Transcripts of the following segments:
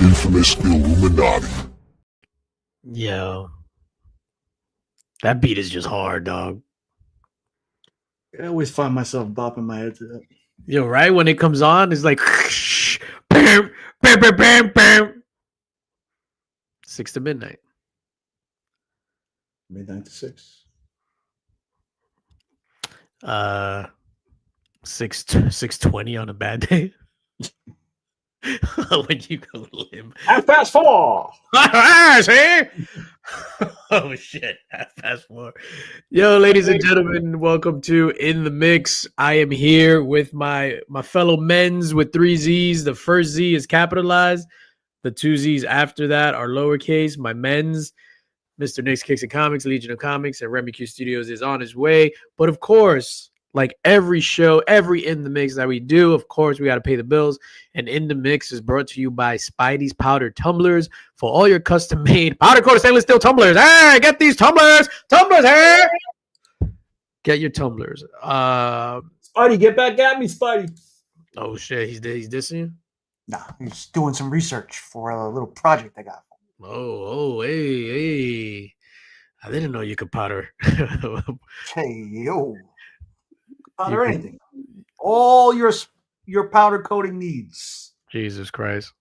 infamous Illuminati. Yo, that beat is just hard, dog. I always find myself bopping my head to that. Yo, right when it comes on, it's like bam, bam, bam, bam, bam. 6 to midnight. Midnight to 6. 6:20 on a bad day. When you go limb. Half past 4. See? Oh shit! Half past 4. Yo, ladies and gentlemen, welcome to In the Mix. I am here with my fellow men's with 3 Z's. The first Z is capitalized. The 2 Z's after that are lowercase. My men's, Mr. Nick's Kicks and Comics, Legion of Comics, and Remy Q Studios is on his way. But of course, like every show, every In the Mix that we do, of course, we got to pay the bills. And In the Mix is brought to you by Spidey's Powder Tumblers for all your custom-made powder-coated stainless steel tumblers. Hey, get these tumblers! Tumblers, hey! Get your tumblers. Spidey, get back at me, Spidey. Oh, shit, he's dissing you? Nah, he's doing some research for a little project I got. Hey. I didn't know you could powder. Hey, yo. Powder anything. All your powder coating needs. Jesus Christ.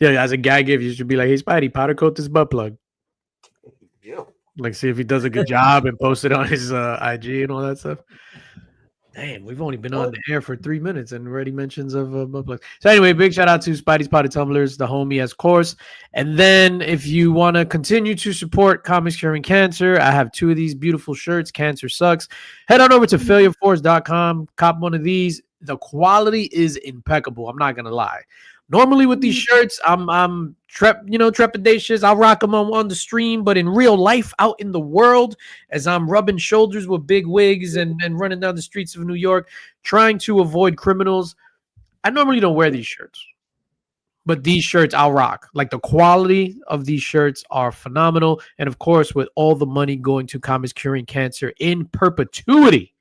Yeah, as a gag gift, you should be like, hey, Spidey, powder coat this butt plug. Yo. Like, see if he does a good job and post it on his IG and all that stuff. Damn, we've only been on the air for 3 minutes and already mentions of butt plugs. So anyway, big shout out to Spidey's Powder Tumblers, the homie, as course. And then if you want to continue to support Comics Curing Cancer, I have 2 of these beautiful shirts, Cancer Sucks. Head on over to failureforce.com, cop one of these. The quality is impeccable, I'm not going to lie. Normally with these shirts, I'm trepidatious. I'll rock them on the stream, but in real life, out in the world, as I'm rubbing shoulders with big wigs and running down the streets of New York, trying to avoid criminals, I normally don't wear these shirts. But these shirts I'll rock. Like, the quality of these shirts are phenomenal. And of course, with all the money going to Comics Curing Cancer in perpetuity.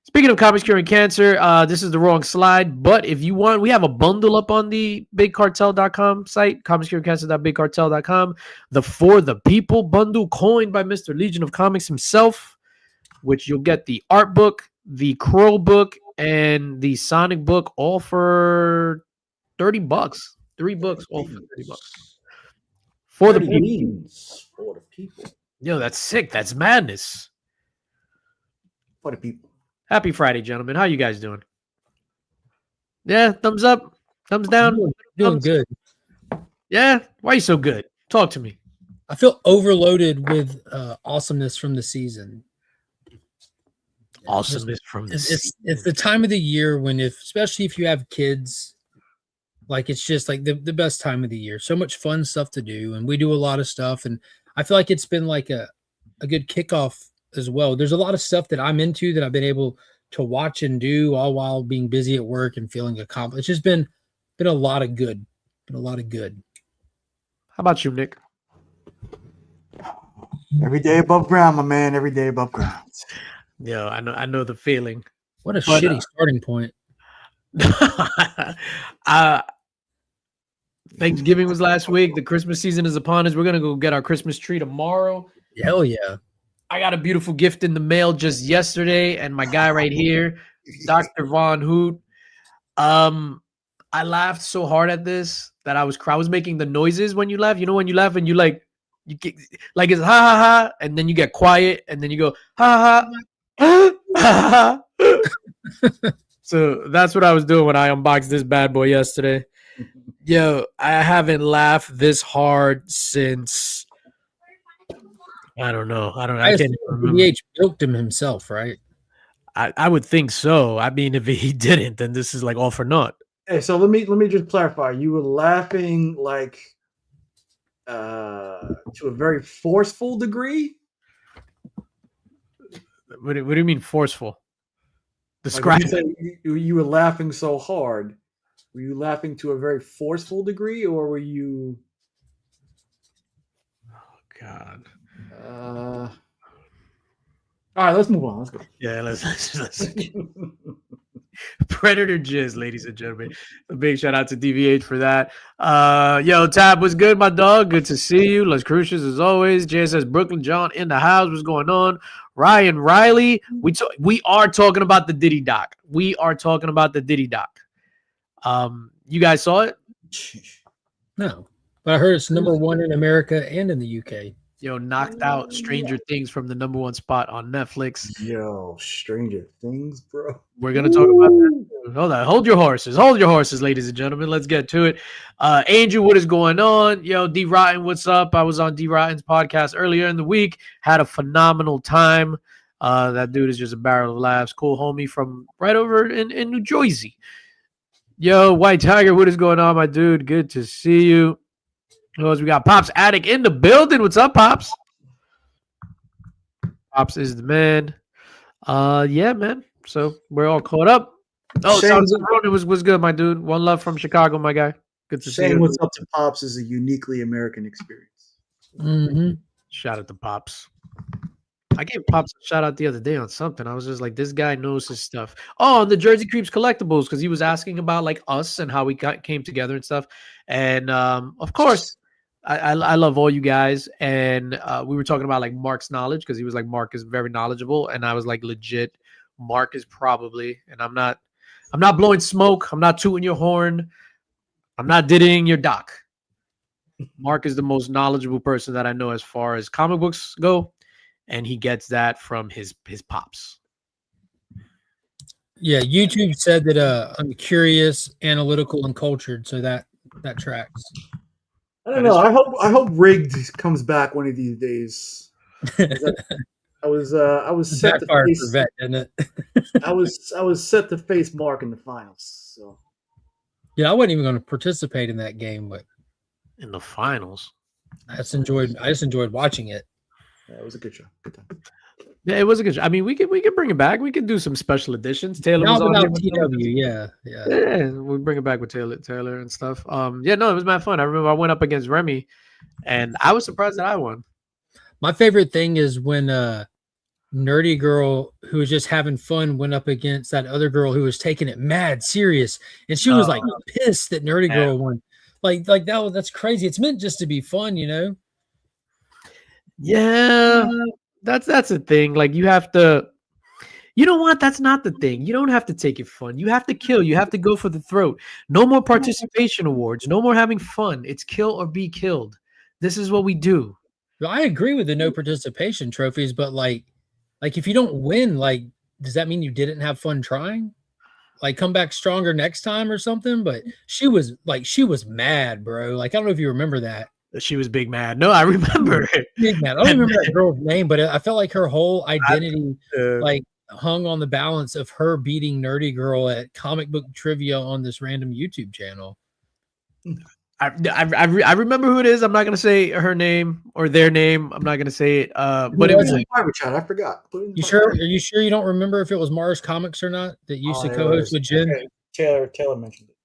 Speaking of Comics Curing Cancer, this is the wrong slide, but if you want, we have a bundle up on the bigcartel.com site, comicscuringcancer.bigcartel.com, the For the People bundle coined by Mr. Legion of Comics himself, which you'll get the art book, the Crow book, and the Sonic book, all for $30. 3 books, all for $30. For the people. For the people. Yo, that's sick. That's madness. For the people. Happy Friday, gentlemen. How you guys doing? Yeah, thumbs up, thumbs down. Doing good. Yeah? Why are you so good? Talk to me. I feel overloaded with awesomeness from the season. Awesomeness from the season. It's the time of the year when, especially if you have kids, like, it's just like the best time of the year. So much fun stuff to do, and we do a lot of stuff, and I feel like it's been like a good kickoff as well. There's a lot of stuff that I'm into that I've been able to watch and do all while being busy at work and feeling accomplished. It's just been a lot of good. How about you, Nick? Every day above ground, my man. Every day above ground. Yo, I know the feeling. What a shitty starting point. Thanksgiving was last week. The Christmas season is upon us. We're gonna go get our Christmas tree tomorrow. Hell yeah. I got a beautiful gift in the mail just yesterday, and my guy right here, Dr. Von Hoot. I laughed so hard at this that I was making the noises when you laugh. You know when you laugh and you get like it's ha ha ha, and then you get quiet, and then you go ha ha ha ha. So that's what I was doing when I unboxed this bad boy yesterday. Yo, I haven't laughed this hard since. I don't know. I can't even remember. BH milked him himself, right? I would think so. I mean, if he didn't, then this is like all for naught. Hey, so let me just clarify. You were laughing like to a very forceful degree. What do you mean forceful? Describe. Like you were laughing so hard. Were you laughing to a very forceful degree, or were you? Oh God. All right, let's move on. Let's go. Yeah, let's Predator jizz, ladies and gentlemen. A big shout out to DVH for that. Yo, Tab, what's good, my dog? Good to see you. Las Crucias as always. JSS Brooklyn John in the house. What's going on? Ryan Riley. We are talking about the Diddy doc. We are talking about the Diddy doc. You guys saw it? No, but I heard it's #1 in America and in the UK. Yo, knocked out Stranger Things from the #1 spot on Netflix. Yo, Stranger Things, bro. We're gonna talk about that. Hold on, hold your horses, ladies and gentlemen. Let's get to it. Angel, what is going on? Yo, D Rotten, what's up? I was on D Rotten's podcast earlier in the week. Had a phenomenal time. That dude is just a barrel of laughs. Cool homie from right over in New Jersey. Yo, White Tiger, what is going on, my dude? Good to see you. Who else we got? Pops Attic in the building. What's up, Pops? Pops is the man. Yeah, man. So we're all caught up. Oh, it was good, my dude. One love from Chicago, my guy. Good to see you. Saying what's up to Pops is a uniquely American experience. Mm-hmm. Shout out to Pops. I gave Pops a shout out the other day on something. I was just like, this guy knows his stuff. Oh, on the Jersey Creeps collectibles, because he was asking about like us and how we came together and stuff. And of course, I love all you guys. And we were talking about like Mark's knowledge, because he was like, Mark is very knowledgeable. And I was like, legit, Mark is probably, and I'm not blowing smoke. I'm not tooting your horn. I'm not diddying your doc. Mark is the most knowledgeable person that I know as far as comic books go. And he gets that from his pops. Yeah, YouTube said that I'm curious, analytical, and cultured, so that tracks. I don't know. I hope Rigged comes back one of these days. I was set to face for vet, isn't it? I was set to face Mark in the finals. So yeah, I wasn't even going to participate in that game, but in the finals, I just enjoyed watching it. yeah, it was a good show. Good time. Yeah, it was a good show. I mean, we could bring it back. We could do some special editions. Taylor was on here with TW, yeah. We bring it back with Taylor and stuff. Yeah, no, it was mad fun. I remember I went up against Remy, and I was surprised that I won. My favorite thing is when Nerdy Girl, who was just having fun, went up against that other girl who was taking it mad serious, and she was like pissed that Nerdy Girl won. Like that's crazy. It's meant just to be fun, you know. Yeah, that's the thing. Like you have to, you know what? That's not the thing. You don't have to take it fun. You have to kill. You have to go for the throat. No more participation awards. No more having fun. It's kill or be killed. This is what we do. Well, I agree with the no participation trophies, but like if you don't win, like does that mean you didn't have fun trying? Like come back stronger next time or something? But she was mad, bro. Like I don't know if you remember that. She was big mad. No, I remember it. Big mad. I don't remember that girl's name, but I felt like her whole identity like hung on the balance of her beating Nerdy Girl at comic book trivia on this random YouTube channel. I remember who it is. I'm not gonna say her name or their name. I'm not gonna say it. But it was in private chat. I forgot. You sure? Are you sure you don't remember if it was Mars Comics or not that used to co-host with Jen? Okay. Taylor mentioned it.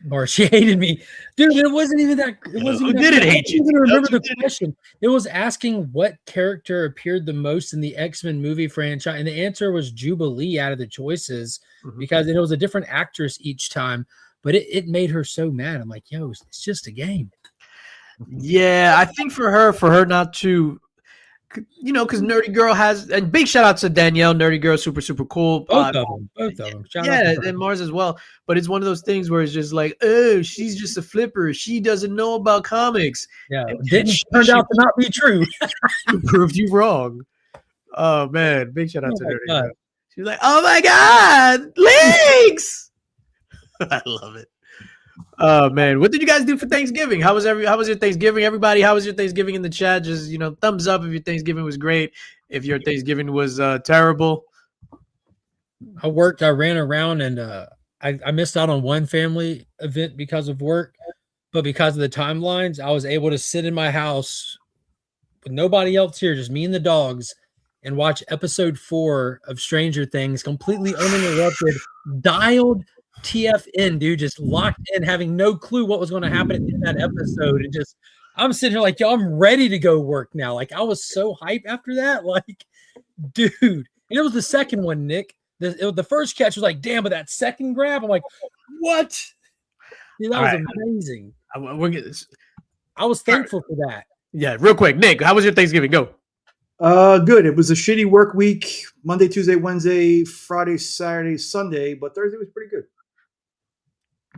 Or she hated me, dude. It wasn't even that. It wasn't. Who didn't hate you? I don't even remember the question. It was asking what character appeared the most in the X-Men movie franchise, and the answer was Jubilee out of the choices because it was a different actress each time. But it made her so mad. I'm like, yo, it's just a game. Yeah, I think for her not to, you know, because Nerdy Girl has, and big shout out to Danielle, Nerdy Girl, super super cool. Both of them. Shout out and Mars as well. But it's one of those things where it's just like, oh, she's just a flipper. She doesn't know about comics. Yeah, it turned out to not be true. Proved you wrong. Oh man, big shout out to Nerdy Girl. She's like, oh my god, Linx. I love it. Oh man, what did you guys do for Thanksgiving? How was your Thanksgiving? Everybody, how was your Thanksgiving in the chat? Just, you know, thumbs up if your Thanksgiving was great. If your Thanksgiving was terrible. I worked. I ran around, and I missed out on one family event because of work, but because of the timelines, I was able to sit in my house with nobody else here, just me and the dogs, and watch episode 4 of Stranger Things completely uninterrupted, dialed TFN, dude, just locked in, having no clue what was going to happen in that episode. And just, I'm sitting here like, yo, I'm ready to go work now. Like, I was so hyped after that. Like, dude, and it was the second one, Nick. the first catch was like, damn, but that second grab, I'm like, what? Dude, that All was right. amazing. We're getting this. I was thankful for that. Yeah, real quick, Nick, how was your Thanksgiving? Go. Good. It was a shitty work week. Monday, Tuesday, Wednesday, Friday, Saturday, Sunday, but Thursday was pretty good.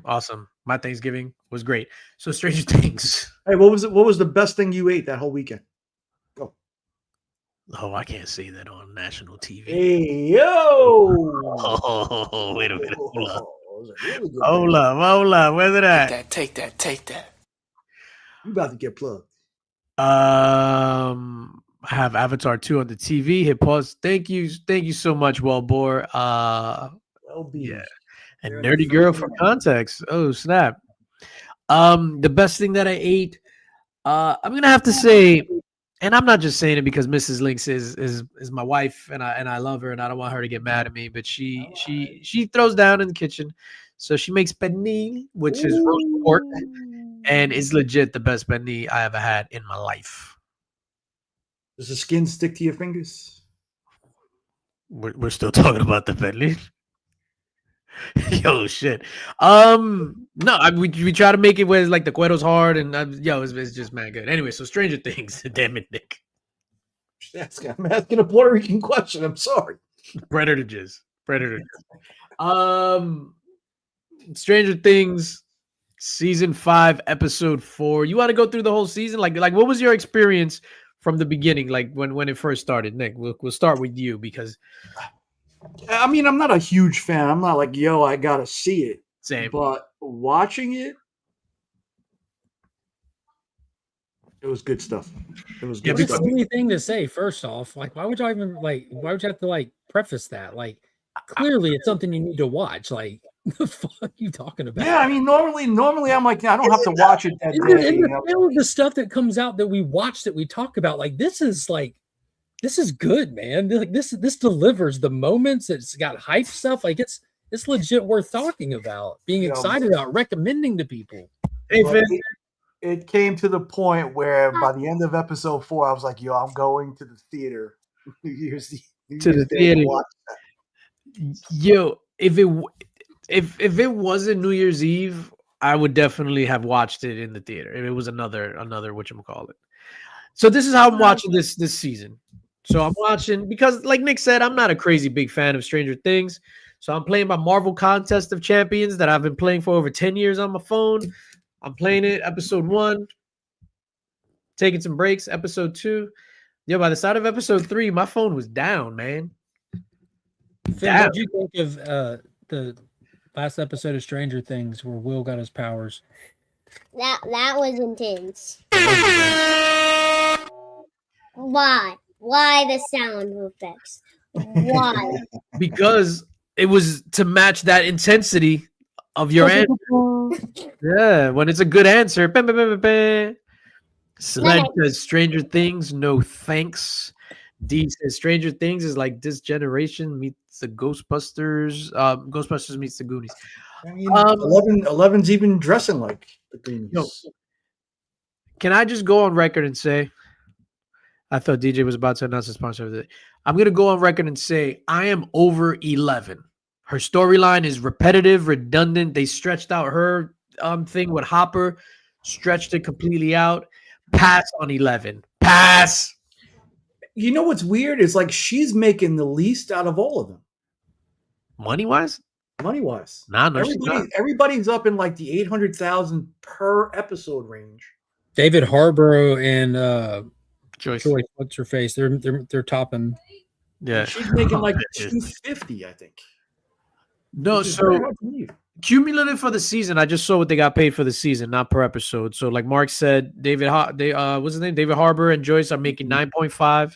Awesome. My Thanksgiving was great. So Stranger Things. Hey, what was the best thing you ate that whole weekend? Oh, I can't say that on national TV. Hey, yo! Oh, wait a minute. Hold up. Oh, it was a really good Hold day. up. Where's it at? Take that. You about to get plugged. I have Avatar 2 on the TV. Hit pause. Thank you so much, Wellbore. Well, Yeah. And You're Nerdy the Girl freaking for man. context. Oh, snap. The best thing that I ate, I'm gonna have to say, and I'm not just saying it because Mrs. Linx is my wife and I love her and I don't want her to get mad at me, but she throws down in the kitchen. So she makes penne, which is roast pork, and it's legit the best penne I ever had in my life. Does the skin stick to your fingers? We're still talking about the penne. Yo, shit. No, we try to make it where it's like the cuero's hard and it's just mad good. Anyway, so Stranger Things. Damn it, Nick. I'm asking a Puerto Rican question. I'm sorry. Predator jizz. Stranger Things, season 5, episode 4. You want to go through the whole season? Like what was your experience from the beginning? Like when it first started, Nick. We'll start with you because I mean, I'm not a huge fan. I'm not like, yo, I gotta see it. same. But watching it, it was good stuff. It was Yeah, good It's a stuff. silly thing to say. First off, like, why would you have to like preface that? Like, clearly, it's something you need to watch. Like, the fuck are you talking about? Yeah, I mean, normally I'm like, I don't have to watch it that day. And You know? the stuff that comes out that we watch that we talk about, like, this is good, man. Like, this delivers the moments. It's got hype stuff. Like, it's legit worth talking about, being excited about, recommending to people. Hey, But Finn. it came to the point where by the end of episode 4, I was like, yo, I'm going to the theater. New Year's Day to theater. watch that. Yo, if it wasn't New Year's Eve, I would definitely have watched it in the theater. If it was another whatchamacallit. So this is how I'm watching this season. So I'm watching because, like Nick said, I'm not a crazy big fan of Stranger Things. So I'm playing my Marvel Contest of Champions that I've been playing for over 10 years on my phone. I'm playing it, episode 1, taking some breaks, episode 2. Yo, by the side of episode 3, my phone was down, man. Finn, what did you think of the last episode of Stranger Things where Will got his powers? That was intense. Why? Why the sound effects? Why? Because it was to match that intensity of your answer. Yeah, when it's a good answer. Sledge says Stranger Things, no thanks. D says Stranger Things is like this generation meets the Ghostbusters. Ghostbusters meets the Goonies. I mean, 11's even dressing like the Goonies. Yo, can I just go on record and say, I thought DJ was about to announce a sponsor of the day. I'm going to go on record and say I am over 11. Her storyline is repetitive, redundant. They stretched out her thing with Hopper, stretched it completely out. Pass on 11. Pass. You know what's weird? Is like she's making the least out of all of them. Money-wise? Money-wise. Nah, no, she's not. Everybody's up in like the 800,000 per episode range. David Harborough and Joyce. what's her face? They're topping. Yeah. She's making like 250, I think. No, Which is very so hard to believe. cumulative for the season. I just saw what they got paid for the season, not per episode. So, like Mark said, what's his name? David Harbour and Joyce are making 9.5.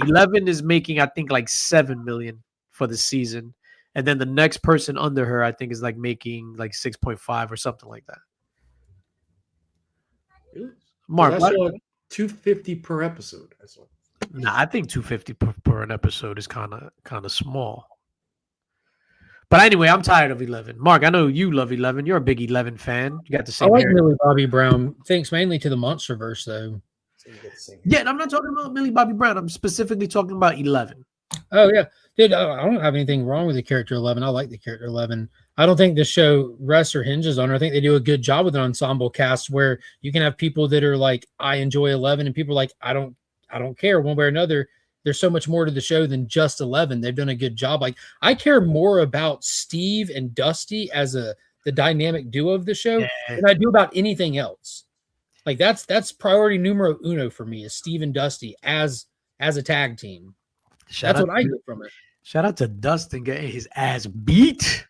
11 is making, I think, like 7 million for the season, and then the next person under her, I think, is like making like 6.5 or something like that. Really? Mark, I saw 250 per episode. I saw. nah, I think 250 per an episode is kind of small. But anyway, I'm tired of 11. Mark, I know you love 11. You're a big 11 fan. You got the I same like hair. Millie Bobby Brown. Thanks mainly to the Monsterverse, though. So you get the same. Yeah, and I'm not talking about Millie Bobby Brown. I'm specifically talking about 11. Oh yeah, Dude, I don't have anything wrong with the character 11. I like the character 11. I don't think the show rests or hinges on her. I think they do a good job with an ensemble cast where you can have people that are like, I enjoy 11, and people are like, I don't care one way or another. There's so much more to the show than just 11. They've done a good job. Like, I care more about Steve and Dusty as the dynamic duo of the show than I do about anything else. Like, that's priority numero uno for me is Steve and Dusty as a tag team. That's what I get from it. Shout out to Dustin getting his ass beat.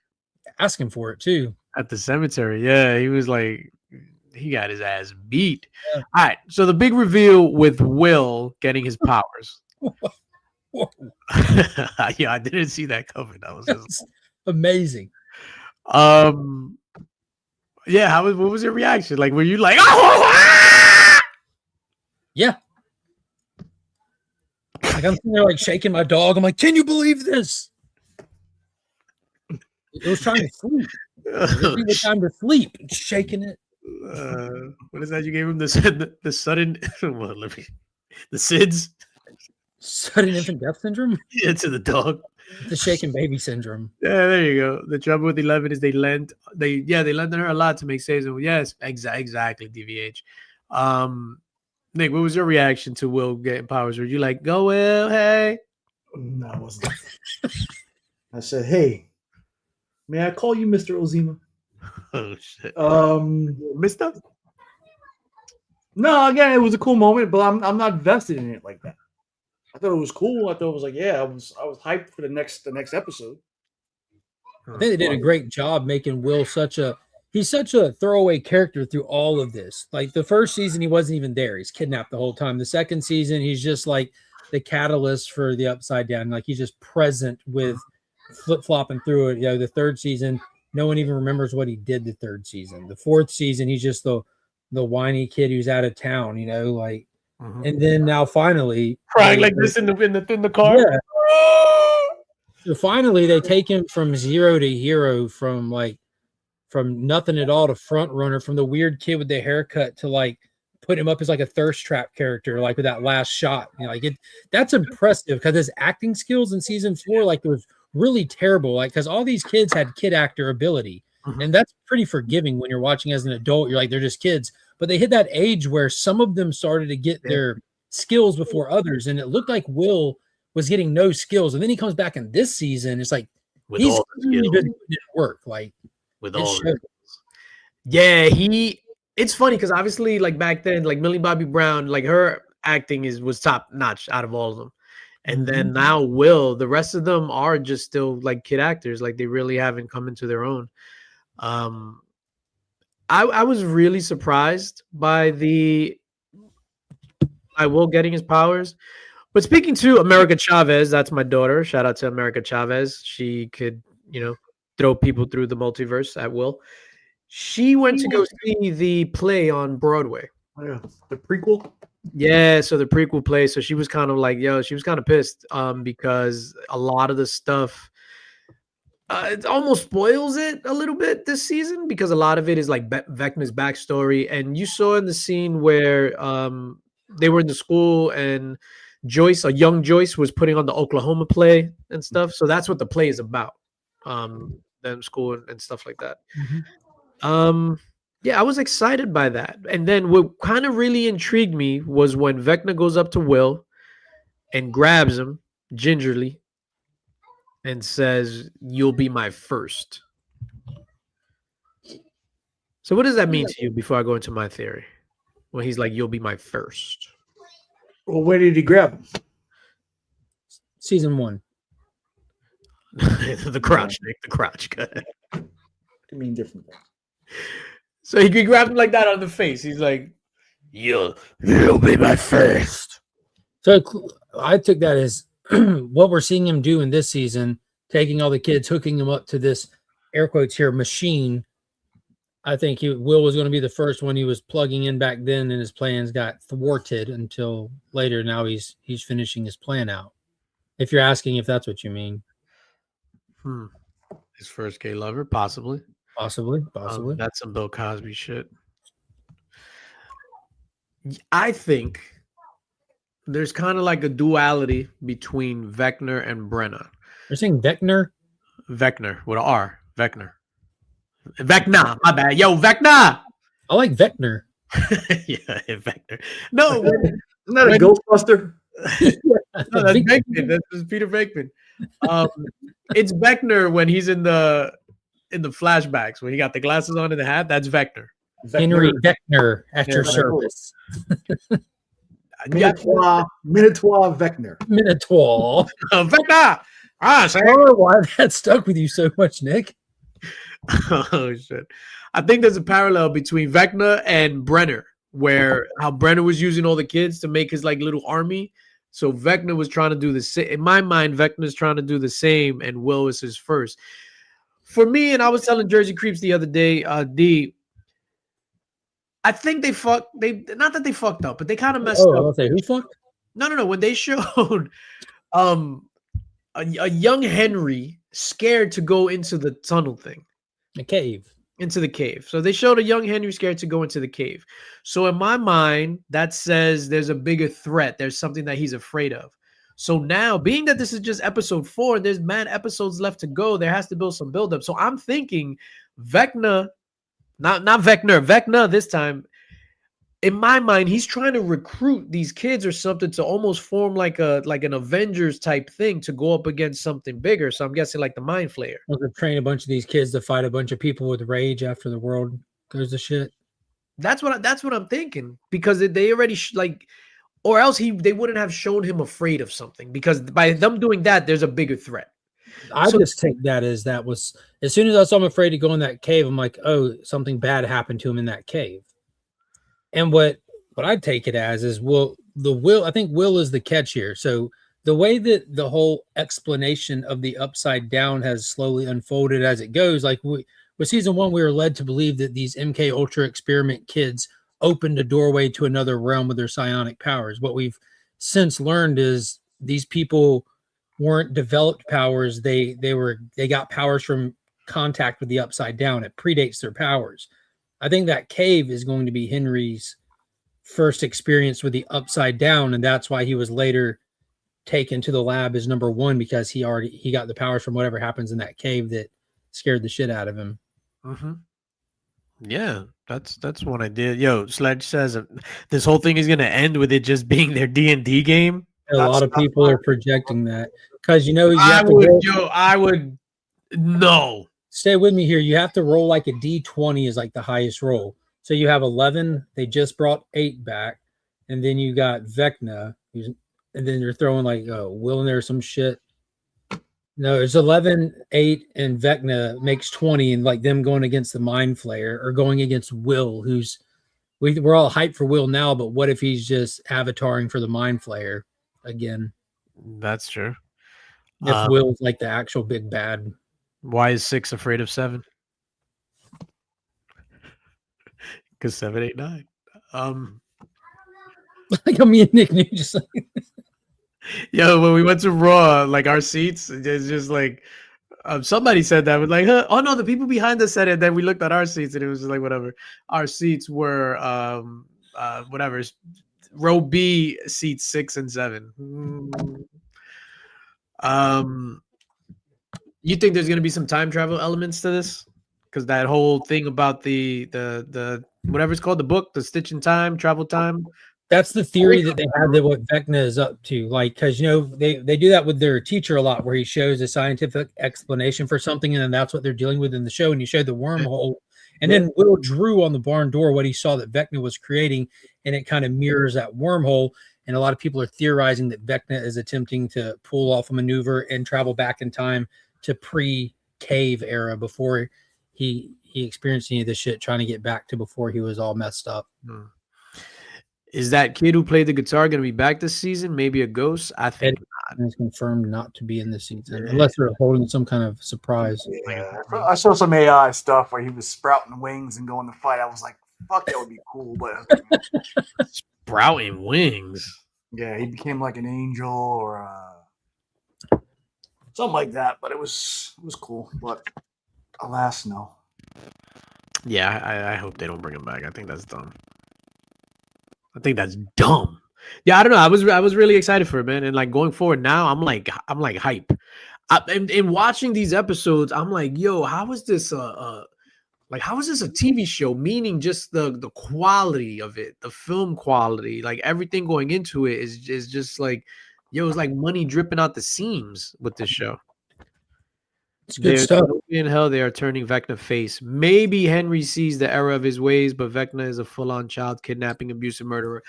Asking for it too. At the cemetery. Yeah, he was like, he got his ass beat. Yeah. All right. So the big reveal with Will getting his powers. Yeah, I didn't see that coming. That was just amazing. Yeah, what was your reaction? Like, were you like, oh, yeah. Like, I'm sitting there like shaking my dog. I'm like, can you believe this? It was trying to sleep. It was time to sleep. It's shaking it. What is that? You gave him the sudden well, the SIDS? Sudden infant death syndrome? Yeah, to the dog. The shaken baby syndrome. Yeah, there you go. The trouble with 11 is they lend on her a lot to make saves. And yes, exactly, DVH. Nick, what was your reaction to Will getting powers? Were you like, go Will, hey? No, I wasn't. I said, hey, may I call you Mr. Ozima? Oh shit. Mister? No, again, it was a cool moment, but I'm not vested in it like that. I thought it was cool. I thought it was like, yeah, I was hyped for the next episode. I think they did a great job making Will he's such a throwaway character through all of this. Like the first season, he wasn't even there. He's kidnapped the whole time. The second season, he's just like the catalyst for the Upside Down. Like he's just present with flip-flopping through it. You know, the third season, no one even remembers what he did the third season. The fourth season, he's just the whiny kid who's out of town, you know, like. And then now finally crying like this in the car. Yeah. So finally they take him from zero to hero, from nothing at all to front runner, from the weird kid with the haircut to like put him up as like a thirst trap character, like with that last shot. You know, like that's impressive because his acting skills in season 4 like was really terrible. Like because all these kids had kid actor ability, and that's pretty forgiving when you're watching as an adult. You're like, they're just kids. But they hit that age where some of them started to get their skills before others. And it looked like Will was getting no skills. And then he comes back in this season. It's like, with he's all the really skills. didn't work. Like, with all the skills. Yeah, it's funny because obviously, like back then, like Millie Bobby Brown, like her acting was top notch out of all of them. And then now Will, the rest of them are just still like kid actors. Like they really haven't come into their own. I was really surprised by Will getting his powers. But speaking to America Chavez, that's my daughter. Shout out to America Chavez. She could, throw people through the multiverse at will. She went to go see the play on Broadway. Oh, yeah. The prequel? Yeah, so the prequel play. So she was kind of like, she was kind of pissed because a lot of the stuff it almost spoils it a little bit this season because a lot of it is like Vecna's backstory. And you saw in the scene where they were in the school and Joyce, a young Joyce, was putting on the Oklahoma play and stuff. So that's what the play is about, them school and stuff like that. Yeah, I was excited by that. And then what kind of really intrigued me was when Vecna goes up to Will and grabs him gingerly and says, "You'll be my first." So what does that mean to you before I go into my theory? When he's like, "You'll be my first." Well, where did he grab him? Season 1. The crotch, Nick. The crotch. Go ahead. I mean different things. So he grabbed him like that on the face. He's like, "You'll be my first." So I took that as what we're seeing him do in this season, taking all the kids, hooking them up to this air quotes here machine. I think Will was going to be the first one he was plugging in back then, and his plans got thwarted until later. Now he's finishing his plan out. If you're asking if that's what you mean. His first gay lover, possibly. Possibly. That's some Bill Cosby shit. I think there's kind of like a duality between Vecna and Brenna. You're saying Vecna? Vecna with an R. Vecna. Vecna. My bad. Yo, Vecna. I like Vecna. Yeah, Vecna. No, Isn't that a Ghostbuster? no, that's Venkman. That's Peter Venkman. It's Vecna when he's in the flashbacks when he got the glasses on and the hat. That's Vecna. Henry Vecna at your Vecna. service. Minotaur Vecna. Minotaur. Vecna. Ah, I say. don't know why that stuck with you so much, Nick. Oh shit! I think there's a parallel between Vecna and Brenner, where how Brenner was using all the kids to make his like little army. So Vecna was trying to do the same. In my mind, Vecna's trying to do the same, and Will is his first. For me, and I was telling Jersey Creeps the other day, I think they not that they fucked up, but they kind of messed up. I'll say who fucked? No. When they showed a young Henry scared to go into the tunnel thing. A cave. Into the cave. So they showed a young Henry scared to go into the cave. So in my mind, that says there's a bigger threat. There's something that he's afraid of. So now, being that this is just episode 4, and there's mad episodes left to go, there has to build some buildup. So I'm thinking Vecna, not Vecna, Vecna this time. In my mind, he's trying to recruit these kids or something to almost form like an Avengers type thing to go up against something bigger. So I'm guessing like the Mind Flayer. We're gonna train a bunch of these kids to fight a bunch of people with rage after the world goes to shit. That's what I'm thinking, because they already or else they wouldn't have shown him afraid of something, because by them doing that, there's a bigger threat. I just take that as as soon as I saw him afraid to go in that cave, I'm like, oh, something bad happened to him in that cave. And what I take it as is I think Will is the catch here. So the way that the whole explanation of the Upside Down has slowly unfolded as it goes, like with season 1, we were led to believe that these MK Ultra experiment kids opened a doorway to another realm with their psionic powers. What we've since learned is these people weren't developed powers. They got powers from contact with the Upside Down. It predates their powers. I think that cave is going to be Henry's first experience with the Upside Down, and that's why he was later taken to the lab as number 1, because he got the powers from whatever happens in that cave that scared the shit out of him. Mm-hmm. Yeah, that's what I did. Yo, Sledge says this whole thing is gonna end with it just being their D&D game. A lot of people are projecting that, because I would no. Stay with me here. You have to roll like a D20 is like the highest roll. So you have 11. They just brought 8 back, and then you got Vecna, and then you're throwing like Will in there or some shit. No, it's 11, 8, and Vecna makes 20, and like them going against the Mind Flayer or going against Will, we're all hyped for Will now, but what if he's just avataring for the Mind Flayer again? That's true. If Will's like the actual big bad. Why is 6 afraid of 7? Because 7, 8, 9. Like me and Nick knew just like Yo, when we went to Raw, like our seats, it's just like somebody said that, was like, huh? Oh no, the people behind us said it. Then we looked at our seats, and it was just like whatever. Our seats were whatever, row B, seats 6 and 7. You think there's gonna be some time travel elements to this? Because that whole thing about the whatever it's called, the book, the Stitch in Time, Travel Time. that's the theory that they have, that what Vecna is up to. Like, because they do that with their teacher a lot, where he shows a scientific explanation for something, and then that's what they're dealing with in the show. And you show the wormhole, and then Will drew on the barn door what he saw that Vecna was creating, and it kind of mirrors that wormhole. And a lot of people are theorizing that Vecna is attempting to pull off a maneuver and travel back in time to pre-cave era, before he experienced any of this shit, trying to get back to before he was all messed up. Is that kid who played the guitar going to be back this season? Maybe a ghost? I think It's confirmed not to be in this season, unless they're holding some kind of surprise. Yeah, I saw some AI stuff where he was sprouting wings and going to fight. I was like, fuck, that would be cool. But sprouting wings. Yeah, he became like an angel or something like that. But it was cool. But alas, no. Yeah, I hope they don't bring him back. I think that's dumb. Yeah, I don't know. I was really excited for it, man. And like going forward now, I'm like hype. in watching these episodes, I'm like, yo, how is this like how is this a TV show? Meaning just the quality of it, the film quality, like everything going into it is just like, yo, it's like money dripping out the seams with this show. It's good stuff. In hell, they are turning Vecna face. Maybe Henry sees the error of his ways, but Vecna is a full-on child kidnapping, abusive murderer.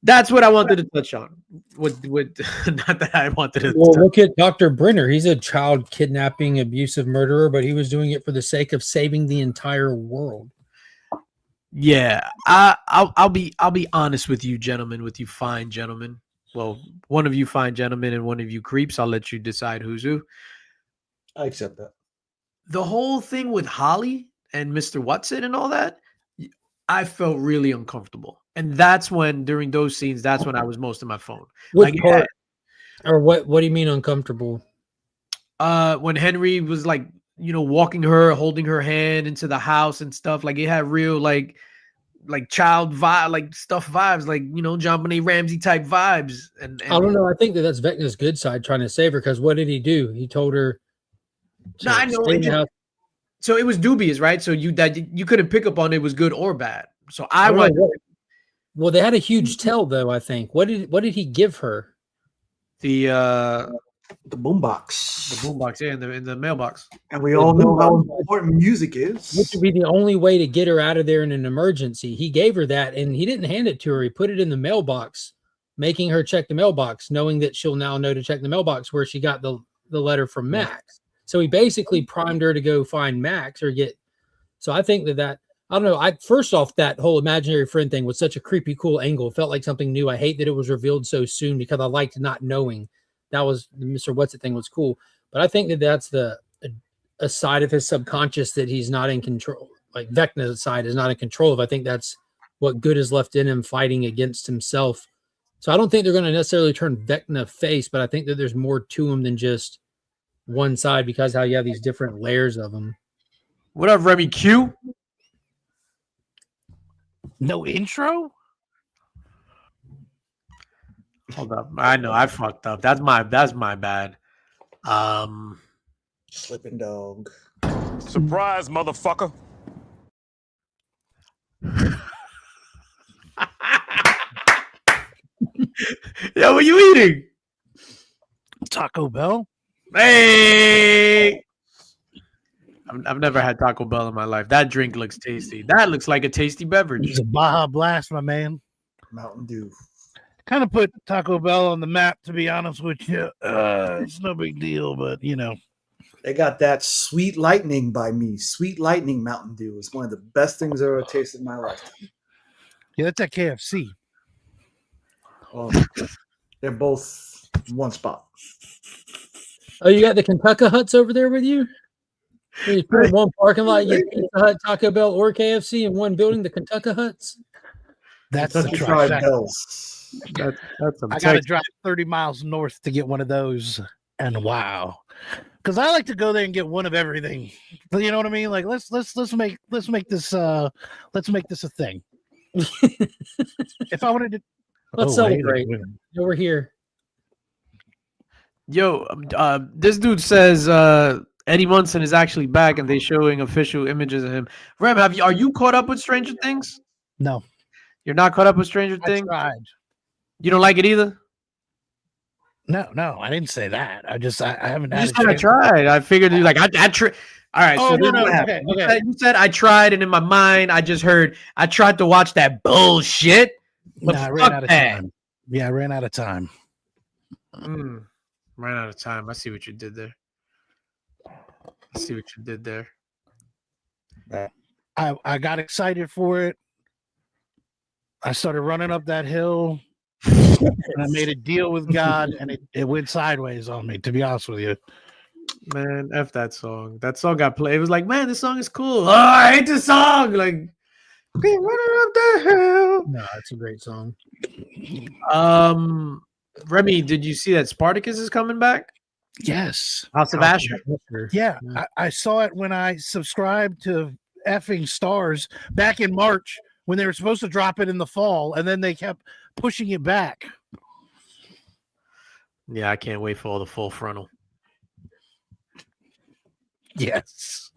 That's what I wanted to touch on. With not that I wanted to. Well, look at Dr. Brenner. He's a child kidnapping, abusive murderer, but he was doing it for the sake of saving the entire world. Yeah, I'll be honest with you, gentlemen, with you fine gentlemen. Well, one of you fine gentlemen and one of you creeps. I'll let you decide who's who. I accept that. The whole thing with Holly and Mr. Whatsit and all that, I felt really uncomfortable. And that's when, during those scenes, that's when I was most on my phone. What part? Or what do you mean uncomfortable? When Henry was like, walking her, holding her hand into the house and stuff. Like it had real like child vibe, like stuff vibes, like John Benet Ramsey type vibes. And I don't know. I think that's Vecna's good side trying to save her, because what did he do? He told her. No, I know. So it was dubious, right? So you couldn't pick up on it was good or bad. So I went. Well, they had a huge tell though. I think. What did he give her? The boombox. The boombox, yeah, in the mailbox. And we all know how important music is. Which would be the only way to get her out of there in an emergency. He gave her that, and he didn't hand it to her. He put it in the mailbox, making her check the mailbox, knowing that she'll now know to check the mailbox where she got the letter from Max. So he basically primed her to go find Max or get. So I think that I don't know. First off, that whole imaginary friend thing was such a creepy, cool angle. It felt like something new. I hate that it was revealed so soon because I liked not knowing. That was the Mr. What's It thing was cool. But I think that that's a side of his subconscious that he's not in control. Like Vecna's side is not in control of. I think that's what good is left in him fighting against himself. So I don't think they're going to necessarily turn Vecna face, but I think that there's more to him than just one side because how you have these different layers of him. What up, Remy Q? No intro? Hold up. I know I fucked up. That's my bad. Slipping dog. Surprise, motherfucker. Yo, what you eating? Taco Bell. Hey! I've never had Taco Bell in my life. That drink looks tasty. That looks like a tasty beverage. It's a Baja Blast, my man. Mountain Dew. Kind of put Taco Bell on the map, to be honest with you. It's no big deal, but They got that Sweet Lightning by me. Sweet Lightning Mountain Dew is one of the best things I've ever tasted in my life. Yeah, that's at KFC. They're both in one spot. Oh, you got the Kentucky Huts over there with you? You put in one parking lot, you get Pizza Hut, Taco Bell, or KFC in one building, the Kentucky Huts? That's Kentucky the Fried trifecta. Bells. That's some I got to drive 30 miles north to get one of those. And wow. Because I like to go there and get one of everything. You know what I mean? Like let's make this a thing. If I wanted to Let's celebrate. Over here. Yo, this dude says Eddie Munson is actually back, and they're showing official images of him. Rem, are you caught up with Stranger Things? No. You're not caught up with Stranger Things? I tried. You don't like it either? No, I didn't say that. I haven't You had just said I tried. I figured you like I tried. All right. Oh, so no, okay. okay. You said I tried, and in my mind, I just heard I tried to watch that bullshit. But I ran out of time. Yeah, I ran out of time. Ran out of time. I see what you did there. I got excited for it. I started running up that hill. And I made a deal with God, and it went sideways on me, to be honest with you. Man, F that song. That song got played. It was like, man, this song is cool. Oh, I hate this song. Like, keep running up the hill. No, it's a great song. Remy, did you see that Spartacus is coming back? Yes. House of Asher. Yeah, I saw it when I subscribed to effing Stars back in March when they were supposed to drop it in the fall, and then they kept pushing it back. Yeah, I can't wait for all the full frontal. Yes.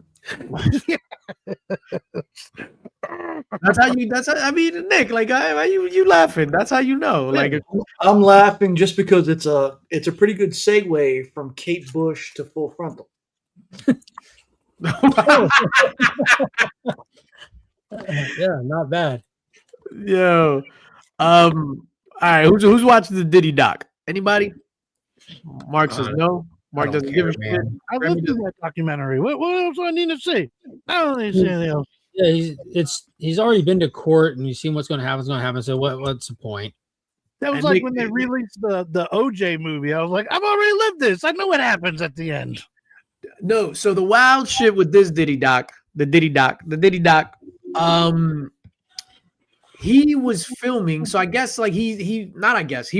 That's how you. That's how, I mean, Nick. Like, why you laughing? That's how you know. Like, I'm laughing just because it's a pretty good segue from Kate Bush to Full Frontal. Yeah, not bad. yo, all right. Who's watching the Diddy doc? Anybody? Mark says no. Mark don't doesn't care, give a shit. man. I Remy listened to that documentary. What else do I need to see? I don't need to see anything else. Yeah, he's already been to court and you've seen what's going to happen. So what's the point? That was And like Nick- when they released the OJ movie. I was like, I've already lived this. I know what happens at the end. No, so the wild shit with this Diddy doc, the Diddy doc, he was filming. So I guess like he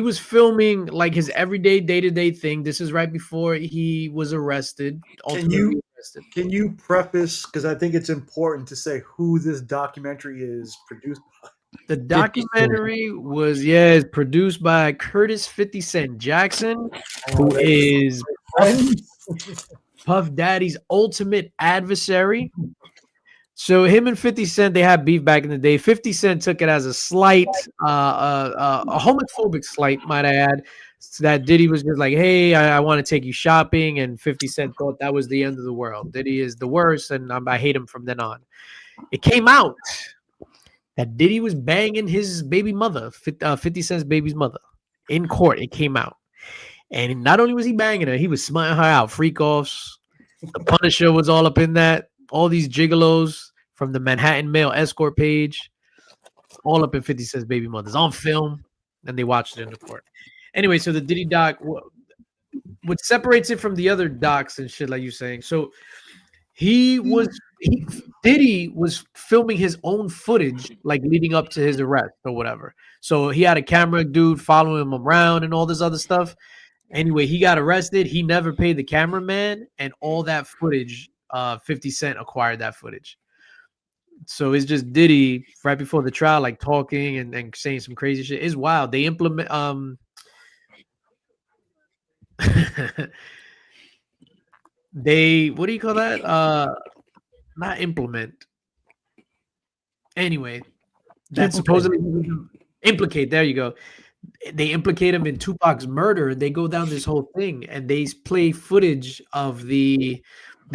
was filming like his everyday day-to-day thing. This is right before he was arrested. Ultimately arrested. Can you preface, because I think it's important to say who this documentary is produced by? The documentary was is produced by Curtis 50 Cent Jackson, who is Puff Daddy's ultimate adversary. So him and 50 Cent, they had beef back in the day. 50 Cent took it as a slight, a homophobic slight, might I add. So that Diddy was just like, hey, I want to take you shopping. And 50 Cent thought that was the end of the world. Diddy is the worst, and I hate him from then on. It came out that Diddy was banging his baby mother, 50 Cent's baby's mother, in court. It came out. And not only was he banging her, he was smiting her out, freak offs. The Punisher was all up in that. All these gigolos from the Manhattan Mail escort page, all up in 50 Cent's baby mother's on film, and they watched it in the court. Anyway, so the Diddy doc, what separates it from the other docs and shit, like you saying, so Diddy was filming his own footage, like leading up to his arrest or whatever. So he had a camera dude following him around and all this other stuff. Anyway, he got arrested. He never paid the cameraman, and all that footage, 50 Cent acquired that footage. So it's just Diddy right before the trial, like talking and saying some crazy shit. It's wild. They implement they, what do you call that? Not implement. Anyway, that supposedly implicate. There you go. They implicate him in Tupac's murder. They go down this whole thing, and they play footage of the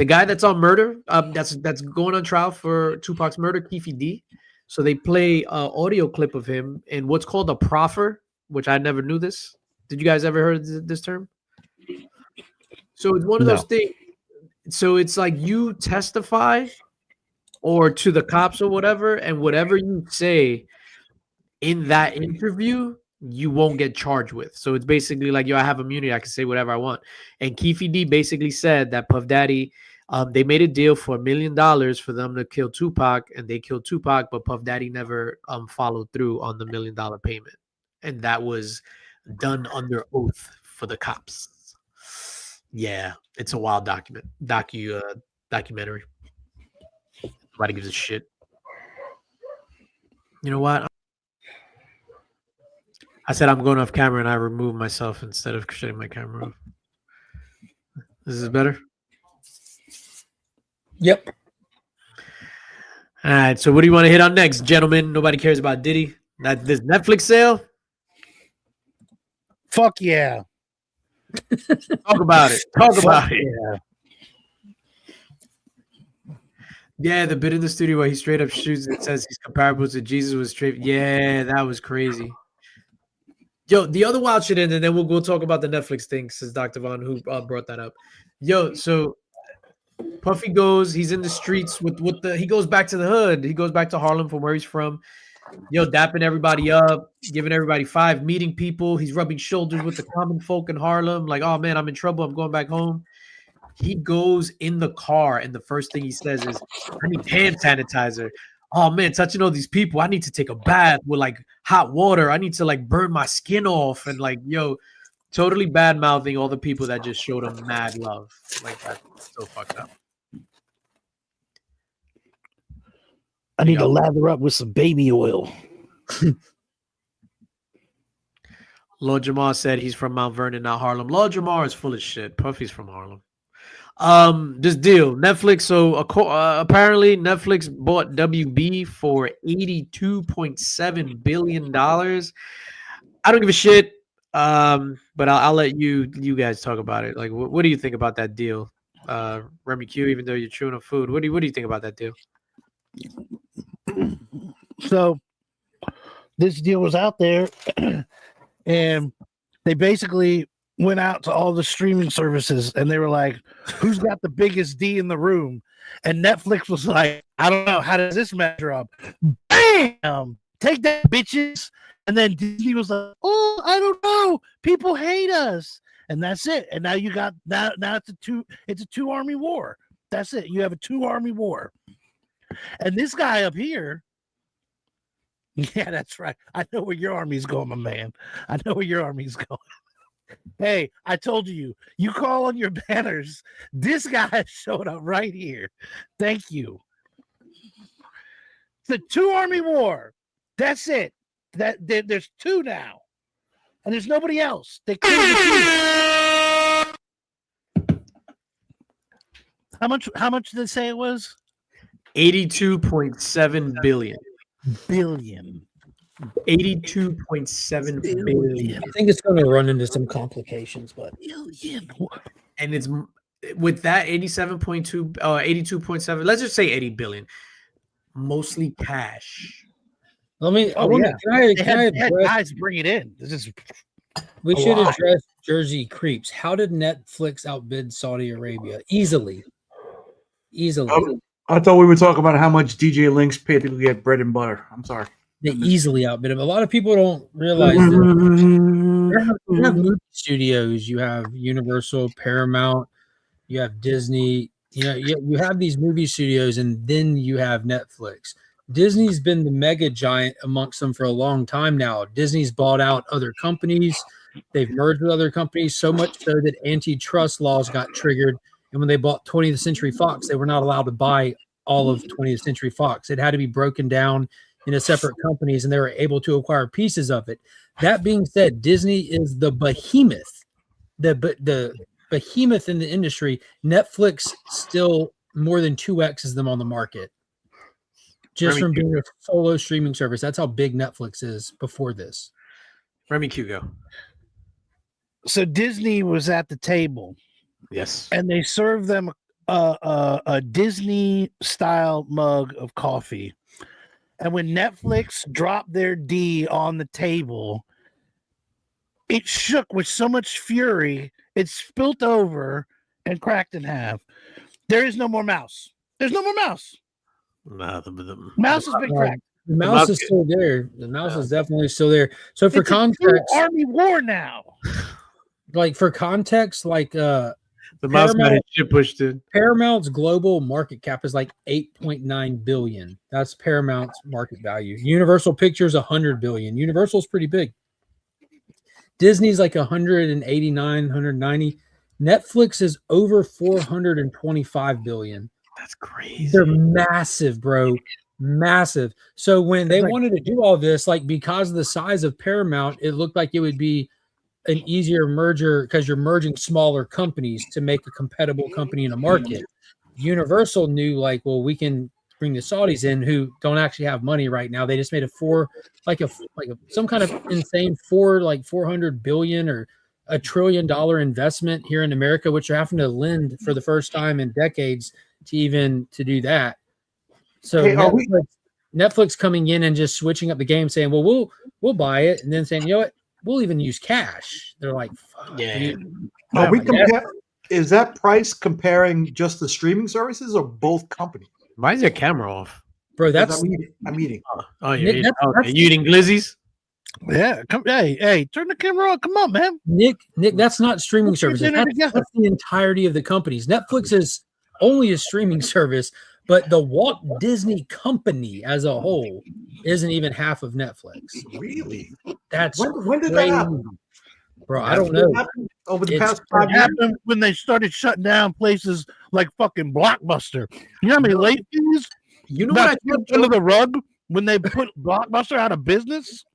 guy that's on murder. That's going on trial for Tupac's murder, Keefe D. So they play audio clip of him in what's called a proffer, which I never knew this. Did you guys ever heard this term? So it's one of those things. So it's like you testify or to the cops or whatever, and whatever you say in that interview, you won't get charged with. So it's basically like, I have immunity. I can say whatever I want. And Keefe D basically said that Puff Daddy, they made a deal for $1 million for them to kill Tupac, and they killed Tupac, but Puff Daddy never followed through on the $1 million payment. And that was done under oath for the cops. Yeah, it's a wild documentary. Nobody gives a shit. You know what? I said I'm going off camera, and I removed myself instead of shutting my camera off. This is better? Yep. All right, so what do you want to hit on next, gentlemen? Nobody cares about Diddy. This Netflix sale? Fuck yeah. Talk about it. Yeah, the bit in the studio where he straight up shoots and says he's comparable to Jesus was straight. Yeah, that was crazy. Yo, the other wild shit, and then we'll talk about the Netflix thing, since Dr. Vaughn who brought that up. Yo, so Puffy he's in the streets he goes back to the hood. He goes back to Harlem from where he's from. Yo, dapping everybody up, giving everybody five, meeting people. He's rubbing shoulders with the common folk in Harlem. Like, oh man, I'm in trouble. I'm going back home. He goes in the car, and the first thing he says is, I need hand sanitizer. Oh man, touching all these people. I need to take a bath with like hot water. I need to like burn my skin off. And like, yo, totally bad mouthing all the people that just showed him mad love. Like, that's so fucked up. I need to lather up with some baby oil. Lord Jamar said he's from Mount Vernon, not Harlem. Lord Jamar is full of shit. Puffy's from Harlem. This deal, Netflix. So apparently, Netflix bought WB for $82.7 billion. I don't give a shit. But I'll let you guys talk about it. Like, what do you think about that deal, Remy Q? Even though you're chewing on food, what do you think about that deal? So this deal was out there, and they basically went out to all the streaming services, and they were like, "Who's got the biggest D in the room?" And Netflix was like, "I don't know. How does this measure up?" Bam! Take that, bitches. And then Disney was like, "Oh, I don't know. People hate us." And that's it. And now you got now it's a two army war. That's it. You have a 2-army war. And this guy up here, yeah, that's right. I know where your army's going, my man. I know where your army's going. Hey, I told you, you call on your banners. This guy showed up right here. Thank you. It's a 2-army war. That's it. There's 2 now, and there's nobody else. They cleared the 2. How much did they say it was? 82.7 billion. 82.7 billion. I think it's going to run into some complications, but And it's with that 87.2 82.7, let's just say 80 billion, mostly cash. I wonder, they can I had address, guys bring it in. This is we a should lot. address Jersey creeps. How did Netflix outbid Saudi Arabia? Easily. I thought we were talking about how much DJ Linx paid to get bread and butter. I'm sorry. They easily outbid them. A lot of people don't realize that you have movie studios, you have Universal, Paramount, you have Disney. You have these movie studios, and then you have Netflix. Disney's been the mega giant amongst them for a long time now. Disney's bought out other companies. They've merged with other companies, so much so that antitrust laws got triggered. And when they bought 20th Century Fox, they were not allowed to buy all of 20th Century Fox. It had to be broken down into separate companies, and they were able to acquire pieces of it. That being said, Disney is the behemoth, the behemoth in the industry. Netflix still more than 2X them on the market. Just from being a solo streaming service. That's how big Netflix is before this. Remy Q, go. So Disney was at the table. Yes. And they served them a Disney style mug of coffee. And when Netflix dropped their D on the table, it shook with so much fury, it spilt over and cracked in half. There is no more mouse. There's no more mouse. Nah, the Mouse has been cracked. The mouse is still there. The mouse is definitely still there. So for context, army war now. Like for context, like the mouse got his shit pushed in. Paramount's global market cap is like 8.9 billion. That's Paramount's market value. Universal Pictures 100 billion. Universal's pretty big. Disney's like 189, 190. Netflix is over 425 billion. That's crazy. They're massive, bro. Massive. So when they wanted to do all this, like because of the size of Paramount, it looked like it would be an easier merger because you're merging smaller companies to make a compatible company in a market. Universal knew like, well, we can bring the Saudis in who don't actually have money right now. They just made some kind of insane 400 billion or $1 trillion investment here in America, which you're having to lend for the first time in decades to do that. So hey, Netflix coming in and just switching up the game, saying, well, we'll buy it, and then saying, you know what, we'll even use cash. They're like, fuck, yeah. Is that price comparing just the streaming services or both companies? Why is your camera off? Bro, that's I'm eating. Oh, you're eating. You eating glizzies? Yeah, hey, turn the camera on. Come on, man. Nick, that's not streaming services. That's the entirety of the companies. Netflix is only a streaming service, but the Walt Disney Company as a whole isn't even half of Netflix. Really? That's when did that happen? Bro, I don't know. Over the past 5 years? Happened when they started shutting down places like fucking Blockbuster. You know how many late fees? You know what? Under the rug when they put Blockbuster out of business.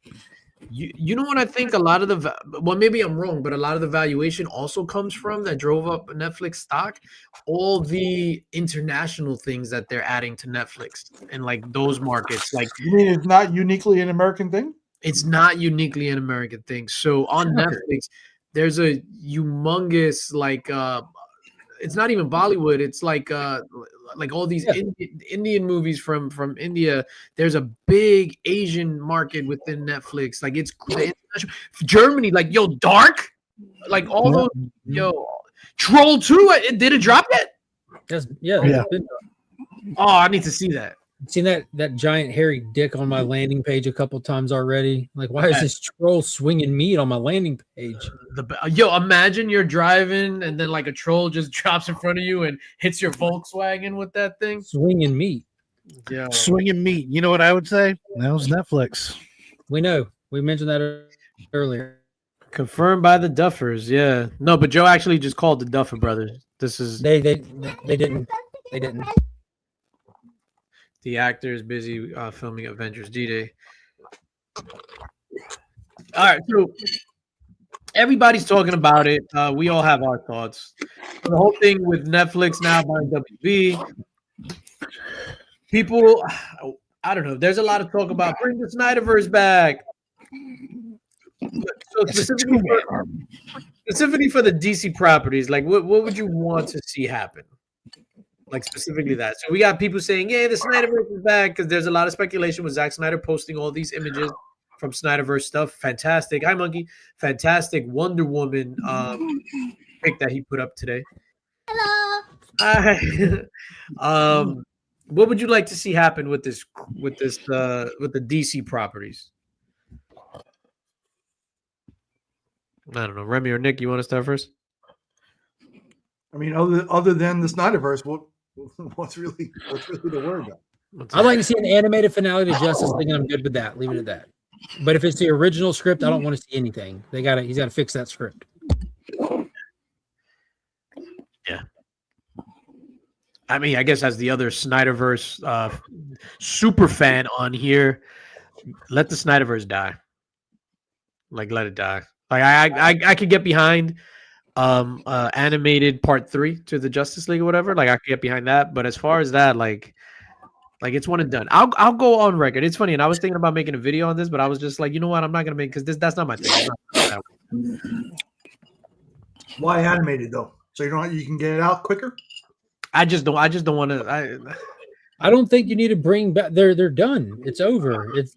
You know what I think a lot of well, maybe I'm wrong, but a lot of the valuation also comes from that drove up Netflix stock, all the international things that they're adding to Netflix and like those markets. Like, You mean it's not uniquely an American thing? it's not uniquely an American thing. So on Netflix, there's a humongous like it's not even Bollywood. It's like all these Indian movies from India. There's a big Asian market within Netflix. Like it's Germany. Like yo, Dark. Like all those Troll 2. Did it drop yet? Yeah. Oh, I need to see that. Seen that giant hairy dick on my landing page a couple times already. Like, why is this troll swinging meat on my landing page? Imagine you're driving and then like a troll just drops in front of you and hits your Volkswagen with that thing. Swinging meat. Yeah, Swinging meat. You know what I would say? That was Netflix. We know. We mentioned that earlier. Confirmed by the Duffers. Yeah. No, but Joe actually just called the Duffer brothers. This is they didn't. They didn't. The actor is busy filming Avengers D-Day. All right, so everybody's talking about it. We all have our thoughts. The whole thing with Netflix now buying WB. People, I don't know. There's a lot of talk about bring the Snyderverse back. So specifically for the DC properties, like what would you want to see happen? Like specifically that. So we got people saying, yeah, the Snyderverse is back because there's a lot of speculation with Zack Snyder posting all these images from Snyderverse stuff. Fantastic. Hi, Monkey. Fantastic Wonder Woman pic that he put up today. Hello. Hi. What would you like to see happen with the DC properties? I don't know. Remy or Nick, you want to start first? I mean, other than the Snyderverse, what's really the word about? I'd like to see an animated finale to Justice League, and I'm good with that. Leave it at that. But if it's the original script, I don't want to see anything. He's got to fix that script. Yeah. I mean, I guess as the other Snyderverse super fan on here, let the Snyderverse die. Like, let it die. Like, I could get behind animated part 3 to the Justice League or whatever. Like, I could get behind that. But as far as that, like it's one and done. I'll go on record. It's funny, and I was thinking about making a video on this, but I was just like, you know what? I'm not gonna make because that's not my thing. Why animated though? So you can get it out quicker. I just don't want to. I don't think you need to bring back. They're done. It's over. It's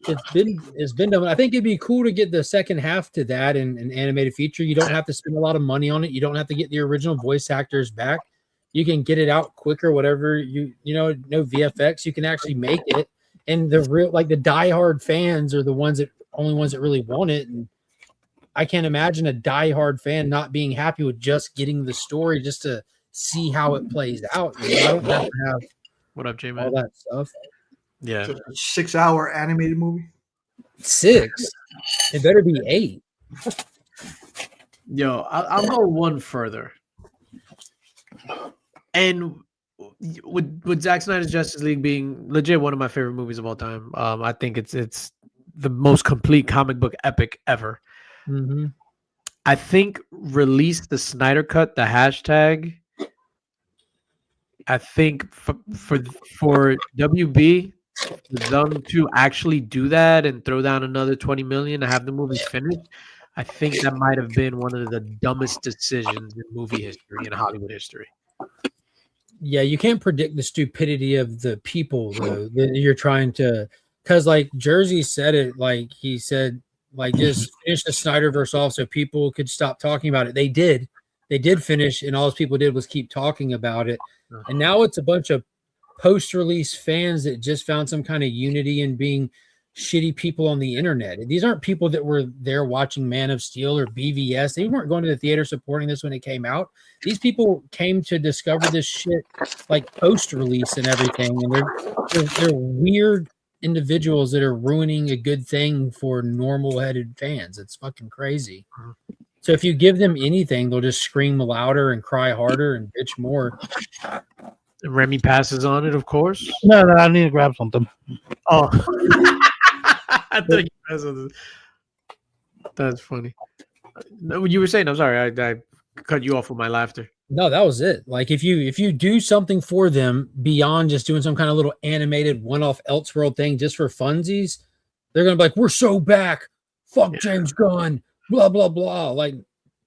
been done. I think it'd be cool to get the second half to that in an animated feature. You don't have to spend a lot of money on it. You don't have to get the original voice actors back. You can get it out quicker. Whatever no VFX. You can actually make it. And the diehard fans are the only ones that really want it. And I can't imagine a diehard fan not being happy with just getting the story just to see how it plays out. I don't have to have. What up, J-Man? All that stuff. Yeah. So a 6-hour animated movie. 6. It better be 8. Yo, I'll go one further. And with Zack Snyder's Justice League being legit one of my favorite movies of all time, I think it's the most complete comic book epic ever. Mm-hmm. I think release the Snyder Cut, the hashtag. I think for WB, them to actually do that and throw down another $20 million to have the movie finished, I think that might have been one of the dumbest decisions in movie history, in Hollywood history. Yeah, you can't predict the stupidity of the people though that you're trying to, because like Jersey said it, like he said, like just finish the Snyderverse off so people could stop talking about it. They did finish, and all those people did was keep talking about it. And now it's a bunch of post-release fans that just found some kind of unity in being shitty people on the internet. These aren't people that were there watching Man of Steel or BVS. They weren't going to the theater supporting this when it came out. These people came to discover this shit like post-release and everything. And they're weird individuals that are ruining a good thing for normal-headed fans. It's fucking crazy. So if you give them anything, they'll just scream louder and cry harder and bitch more. Remy passes on it, of course. No, I need to grab something. Oh. I thought you passed on this. That's funny. No, you were saying, I'm sorry, I cut you off with my laughter. No, that was it. Like if you do something for them beyond just doing some kind of little animated one-off Elseworld thing just for funsies, they're gonna be like, "We're so back, fuck James Gunn, blah blah blah." Like,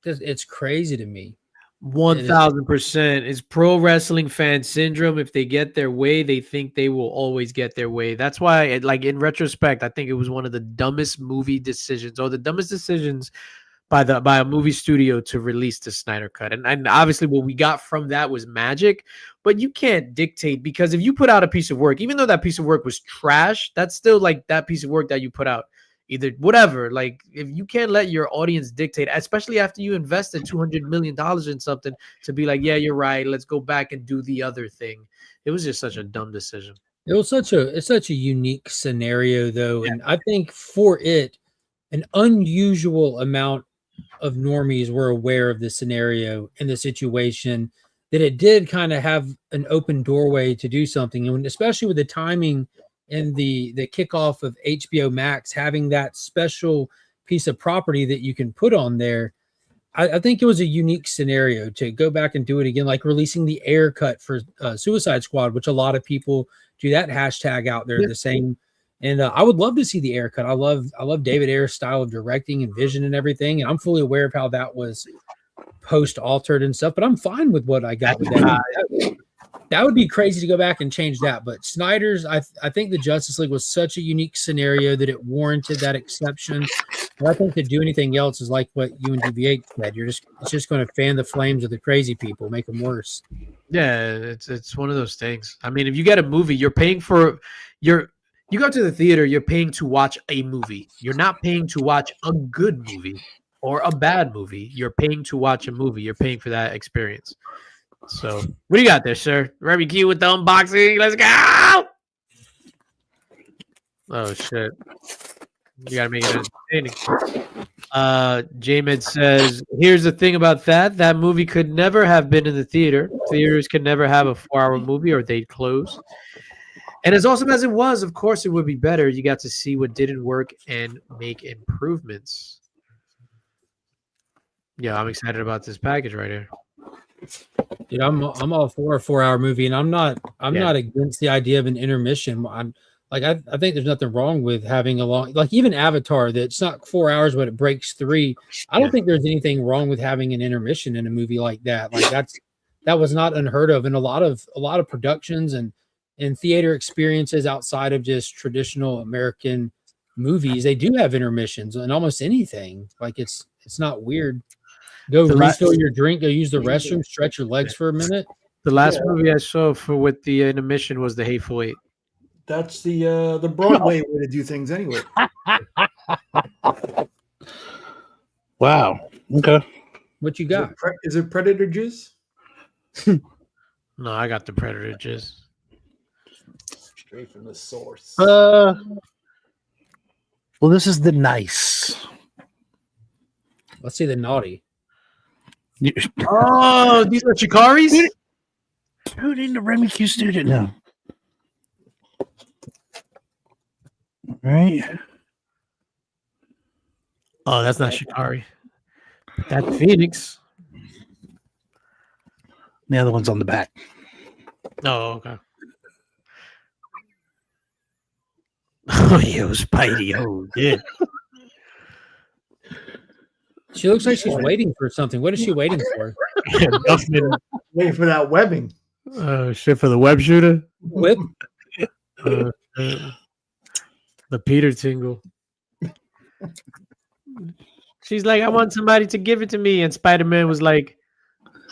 it's crazy to me. 1000%. It's pro wrestling fan syndrome. If they get their way, they think they will always get their way. That's why, like in retrospect, I think it was one of the dumbest movie decisions, or the dumbest decisions by a movie studio to release the Snyder Cut. And obviously what we got from that was magic, but you can't dictate, because if you put out a piece of work, even though that piece of work was trash, that's still like that piece of work that you put out. Either whatever, like if you can't let your audience dictate, especially after you invested $200 million in something, to be like, yeah, you're right, let's go back and do the other thing. It was just such a dumb decision. It's such a unique scenario though, and I think for it, an unusual amount of normies were aware of the scenario and the situation, that it did kind of have an open doorway to do something, and especially with the timing and the kickoff of HBO Max having that special piece of property that you can put on there. I think it was a unique scenario to go back and do it again, like releasing the Air cut for Suicide Squad, which a lot of people do that hashtag out there, the same. And I would love to see the Air cut. I love David Ayer's style of directing and vision and everything. And I'm fully aware of how that was post altered and stuff, but I'm fine with what I got with that. That would be crazy to go back and change that. But Snyder's, I think the Justice League was such a unique scenario that it warranted that exception. And I think to do anything else is like what you and DBH said. It's just going to fan the flames of the crazy people, make them worse. Yeah, it's one of those things. I mean, if you get a movie, you're paying for you go to the theater, you're paying to watch a movie. You're not paying to watch a good movie or a bad movie. You're paying to watch a movie. You're paying for that experience. So, what do you got there, sir? Remy Q with the unboxing. Let's go! Oh, shit. You got to make it entertaining. J-Med says, here's the thing about that. That movie could never have been in the theater. Theaters can never have a 4-hour movie or they'd close. And as awesome as it was, of course, it would be better. You got to see what didn't work and make improvements. Yeah, I'm excited about this package right here. Dude, I'm all for a 4-hour movie, and I'm not against the idea of an intermission. I think there's nothing wrong with having a long, like even Avatar, that's not 4 hours, but it breaks 3. I don't think there's anything wrong with having an intermission in a movie like that. Like that was not unheard of in a lot of productions and theater experiences outside of just traditional American movies. They do have intermissions in almost anything. Like it's not weird. Go refill your drink, go use the restroom, stretch your legs for a minute. The last movie I saw with the intermission was The Hateful Eight. That's the Broadway way to do things anyway. Wow. Okay. What you got? Is it Predator jizz? No, I got the Predator jizz. Straight from the source. Well, this is the nice. Let's see the naughty. Oh, these are Chikari's? Dude, in the Remy Q student now. Right. Oh, that's not Shikari. That's Phoenix. The other one's on the back. Oh, okay. Oh, yo, Spidey. Oh, yeah. She looks like she's waiting for something. What is she waiting for? Waiting for that webbing. Oh, shit, for the web shooter? Whip? The Peter tingle. She's like, I want somebody to give it to me. And Spider-Man was like,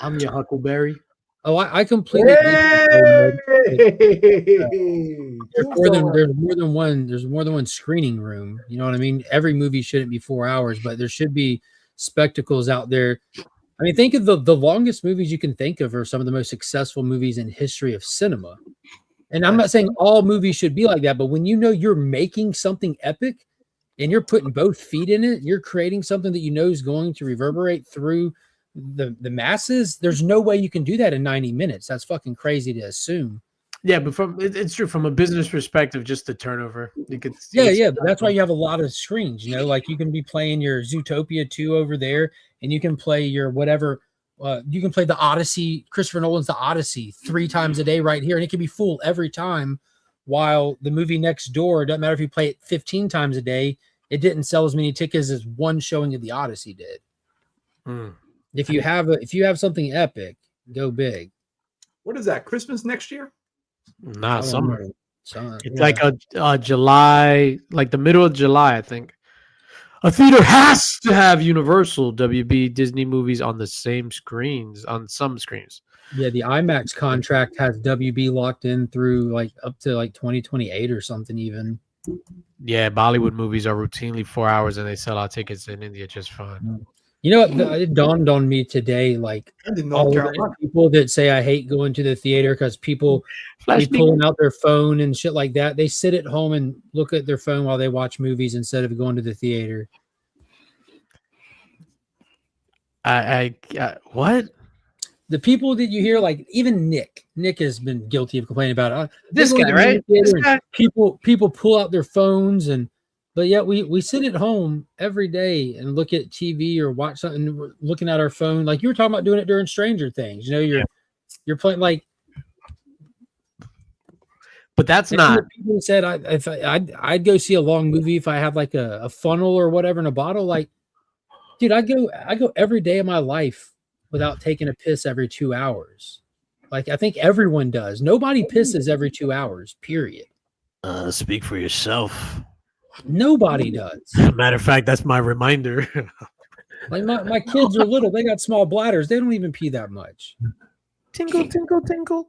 I'm your Huckleberry. Oh, I completely Hey! there's more than one screening room. You know what I mean? Every movie shouldn't be 4 hours, but there should be spectacles out there. I mean, think of the longest movies you can think of are some of the most successful movies in history of cinema. And I'm not saying all movies should be like that, but when you know you're making something epic and you're putting both feet in it, you're creating something that you know is going to reverberate through the masses. There's no way you can do that in 90 minutes. That's fucking crazy to assume. Yeah, but it's true from a business perspective, just the turnover. Yeah, but that's why you have a lot of screens. You know, like you can be playing your Zootopia 2 over there, and you can play your whatever. You can play the Odyssey, Christopher Nolan's The Odyssey 3 times a day right here, and it can be full every time. While the movie next door, it doesn't matter if you play it 15 times a day, it didn't sell as many tickets as one showing of The Odyssey did. If you have something epic, go big. What is that? Christmas next year? Nah, summer. It's Yeah. like a July, like the middle of July, I think. A theater has to have Universal, WB, Disney movies on the same screens, on some screens. Yeah, the IMAX contract has WB locked in through like up to like 2028 or something even. Yeah, Bollywood movies are routinely 4 hours and they sell out tickets in India just fine. You know what? It dawned on me today, like all of the people that say I hate going to the theater because people be pulling out their phone and shit like that. They sit at home and look at their phone while they watch movies instead of going to the theater. What? The people that you hear, like even Nick has been guilty of complaining about it. This guy, right? This guy? People pull out their phones but yet we sit at home every day and look at TV or watch something. We're looking at our phone, like you were talking about doing it during Stranger Things. You know, you're playing like. But that's not. People said I'd go see a long movie if I have like a funnel or whatever in a bottle. Like, dude, I go every day of my life without taking a piss every 2 hours. Like I think everyone does. Nobody pisses every 2 hours. Period. Speak for yourself. Nobody does. Matter of fact, that's my reminder. Like my kids are little. They got small bladders. They don't even pee that much. Tinkle, tinkle, tinkle.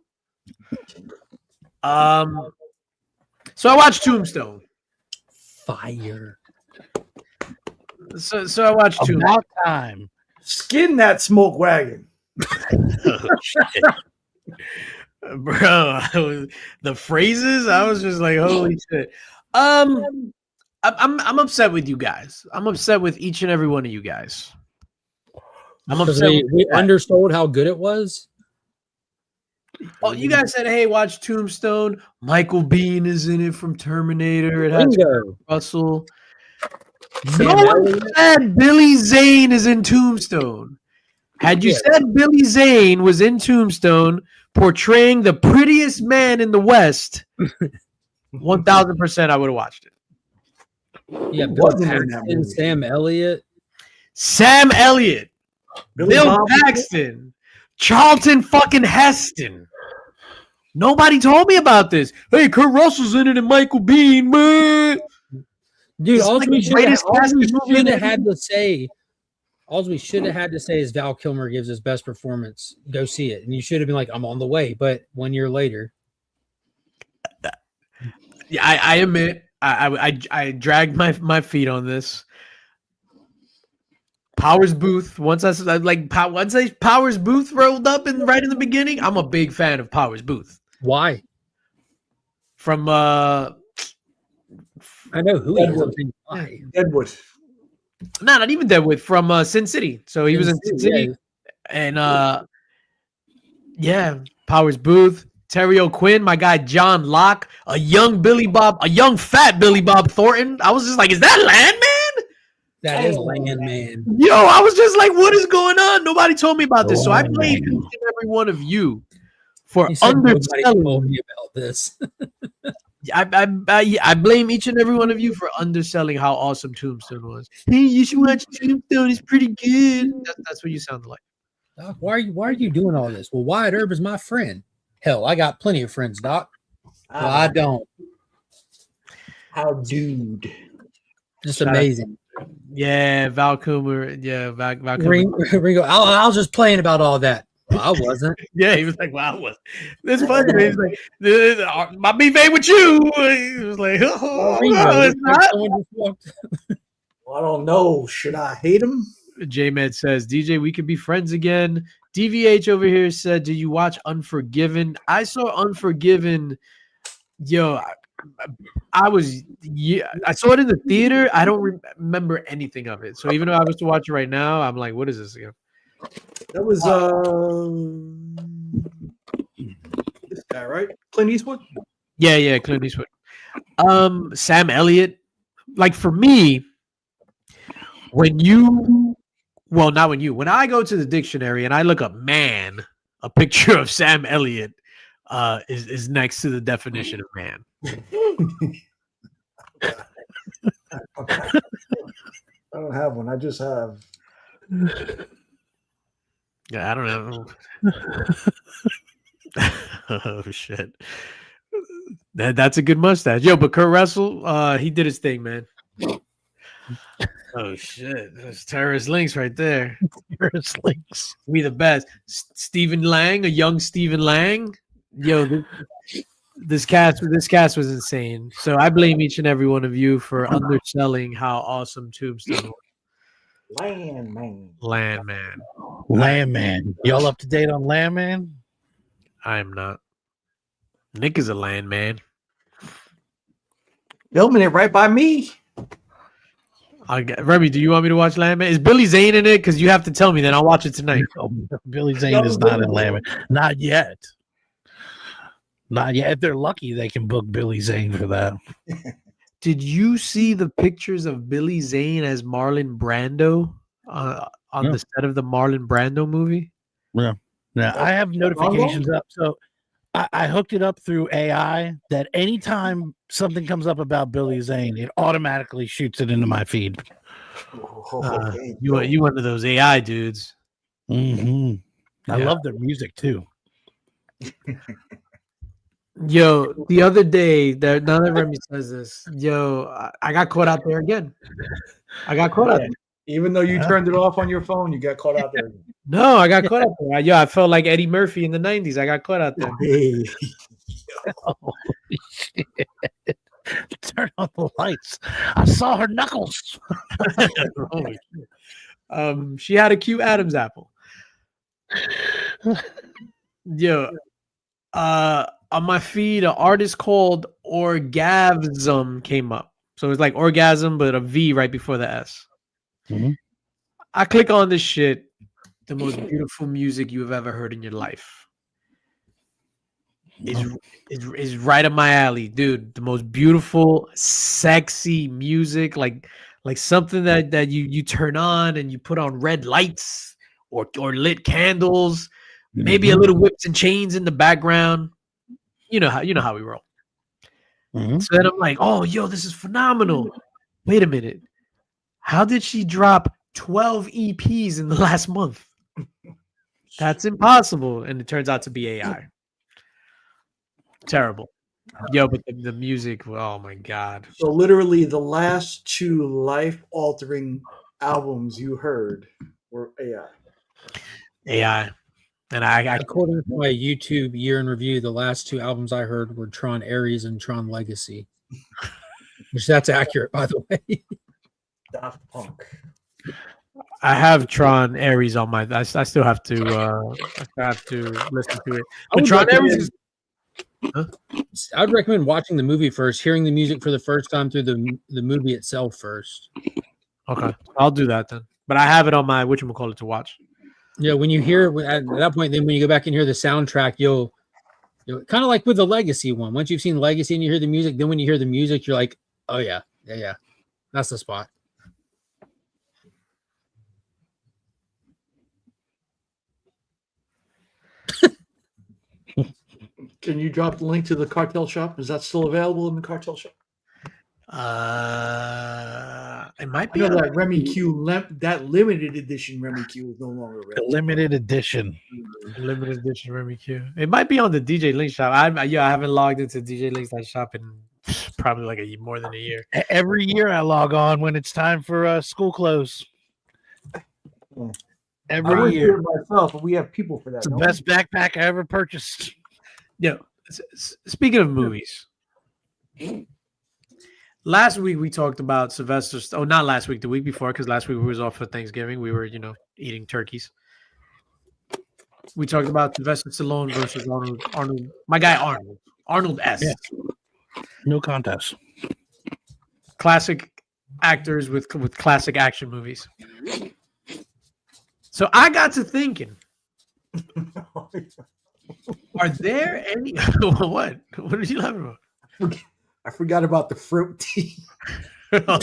So I watched Tombstone. Fire. So I watched Tombstone. About time. Skin that smoke wagon. Oh, shit. Bro, the phrases, I was just like, holy shit. I'm upset with you guys. I'm upset with each and every one of you guys. I'm upset. We undersold how good it was. Oh, you guys said, "Hey, watch Tombstone." Michael Biehn is in it from Terminator. It has Russell. No one said Billy Zane is in Tombstone. Had you said Billy Zane was in Tombstone portraying the prettiest man in the West, 1,000% I would have watched it. Yeah, Bill Paxton, Sam Elliott, Bill Paxton, Charlton fucking Heston. Nobody told me about this. Hey, Kurt Russell's in it and Michael Biehn, man. Dude, all we should have had to say is Val Kilmer gives his best performance. Go see it. And you should have been like, I'm on the way. But 1 year later. Yeah, I admit I dragged my feet on this. Powers Booth. Once Powers Booth rolled up right in the beginning, I'm a big fan of Powers Booth. Why? From I know who he is. Why? Deadwood. No, not even Deadwood. From Sin City. So he was in Sin City, and Powers Booth. Terry O'Quinn, my guy John Locke, a young fat Billy Bob Thornton. I was just like, is that Landman? That is Landman. Yo, I was just like, what is going on? Nobody told me about this. So I blame each and every one of you for underselling me about this. I blame each and every one of you for underselling how awesome Tombstone was. Hey, you should watch Tombstone. It's pretty good. That's what you sounded like. Doc, why are you doing all this? Well, Wyatt Earp is my friend. Hell, I got plenty of friends, Doc. Well, I don't. How dude. Just amazing. Yeah, Val Kilmer. Yeah, Val Kilmer. Ringo, I was just playing about all that. Well, I wasn't. Yeah, he was like, well, I was. It's funny. He was like, my beef ain't with you. He was like, Ringo, it's not. Well, I don't know. Should I hate him? J-Med says, DJ, we could be friends again. DVH over here said, did you watch Unforgiven? I saw Unforgiven. Yo, I saw it in the theater. I don't remember anything of it. So even though I was to watch it right now, I'm like, what is this again? That was this All right, Clint Eastwood. Yeah, Clint Eastwood. Sam Elliott. Like for me, when I go to the dictionary and I look up man, a picture of Sam Elliott is next to the definition of man. Okay. I don't have one. I just have. Yeah, I don't know. Oh shit. That's a good mustache. Yo, but Kurt Russell, he did his thing, man. Oh shit. That's terrorist links right there. Terrorist links. We the best. Stephen Lang, a young Stephen Lang. Yo, this cast was insane. So I blame each and every one of you for underselling how awesome Tombstone was. Landman. Y'all up to date on Landman? I am not. Nick is a landman. Filming it right by me. Remy, do you want me to watch Landman? Is Billy Zane in it? Because you have to tell me, then I'll watch it tonight. Oh, Billy Zane is not in Landman. Not yet. Not yet. If they're lucky, they can book Billy Zane for that. Did you see the pictures of Billy Zane as Marlon Brando on the set of the Marlon Brando movie? Yeah. Now I have notifications up, so I hooked it up through AI that anytime something comes up about Billy Zane, it automatically shoots it into my feed. You one of those AI dudes. Mm-hmm. I love their music too. Yo, the other day, now that Remy says this, I got caught out there again. Even though you turned it off on your phone, you got caught out there. No, I got caught out there. Yo, I felt like Eddie Murphy in the 90s. I got caught out there. Hey. Holy shit. Turn on the lights. I saw her knuckles. Holy shit. She had a cute Adam's apple. Yo, on my feed, an artist called Orgasm came up. So it's like orgasm, but a V right before the S. Mm-hmm. I click on this shit. The most beautiful music you have ever heard in your life is right up my alley, dude. The most beautiful, sexy music, like something that you turn on and you put on red lights or lit candles, maybe a little whips and chains in the background. You know how we roll. Mm-hmm. So then I'm like, oh, yo, this is phenomenal. Wait a minute. How did she drop 12 EPs in the last month? That's impossible. And it turns out to be AI. Terrible. Yo, but the music, oh my God. So literally the last 2 life-altering albums you heard were AI. AI. And I According to my YouTube year in review, the last 2 albums I heard were Tron Ares and Tron Legacy. Which that's accurate, by the way. Daft Punk. I have Tron Ares on my. I still have to. Listen to it. But Tron Ares is. Huh? I'd recommend watching the movie first, hearing the music for the first time through the movie itself first. Okay, I'll do that then. But I have it on my whatchamacallit to watch. Yeah, when you hear at that point, then when you go back and hear the soundtrack, you'll kind of like with the Legacy one. Once you've seen Legacy and you hear the music, then when you hear the music, you're like, oh yeah, that's the spot. Can you drop the link to the Cartel Shop? Is that still available in the Cartel Shop? It might be that Remy Q, that limited edition Remy Q is no longer available. Limited edition Remy Q. It might be on the DJ Linx shop. I haven't logged into DJ Linx shop in probably like more than a year. Every year I log on when it's time for school close. Every year. Myself, but we have people for that. It's the best backpack I ever purchased. Yeah. Speaking of movies, last week we talked about Sylvester. Oh, not last week, the week before, because last week we was off for Thanksgiving. We were, eating turkeys. We talked about Sylvester Stallone versus Arnold. My guy Arnold S. Yeah. No contest. Classic actors with classic action movies. So I got to thinking. Are there any what? What are you laughing about? I forgot about the fruit tea. Oh,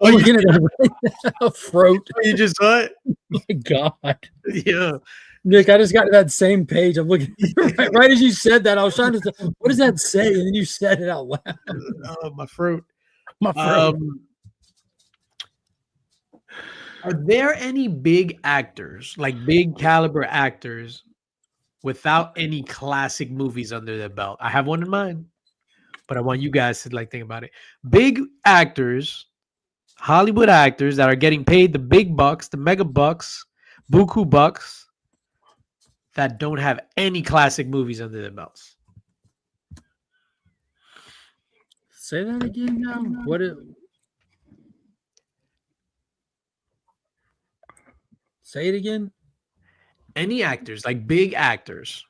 I'm looking at a throat. you just saw it? Oh my God. Yeah. Nick, I just got to that same page. I'm looking right as you said that. I was trying to say, what does that say? And then you said it out loud. Oh, my fruit. My friend. Are there any big actors, like big caliber actors, without any classic movies under their belt? I have one in mind, but I want you guys to like think about it. Big actors, Hollywood actors that are getting paid the big bucks, the mega bucks, buku bucks, that don't have any classic movies under their belts. Say that again now. What it? Say it again. Any actors, like big actors,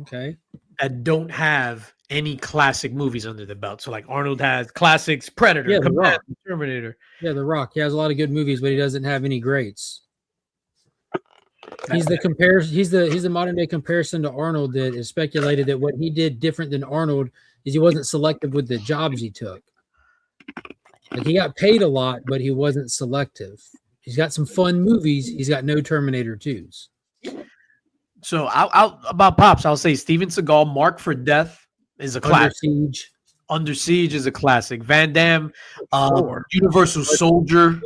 Okay. that don't have any classic movies under their belt. So like Arnold has classics, Predator, Yeah, The Commando, Rock. Terminator. Yeah, The Rock. He has a lot of good movies, but he doesn't have any greats. He's the modern day comparison to Arnold that is speculated that what he did different than Arnold is he wasn't selective with the jobs he took. Like he got paid a lot, but he wasn't selective. He's got some fun movies. He's got no Terminator 2s. So I'll about Pops, I'll say Steven Seagal, Mark for Death is a Under classic. Siege, Under Siege is a classic. Van Damme, Universal Soldier,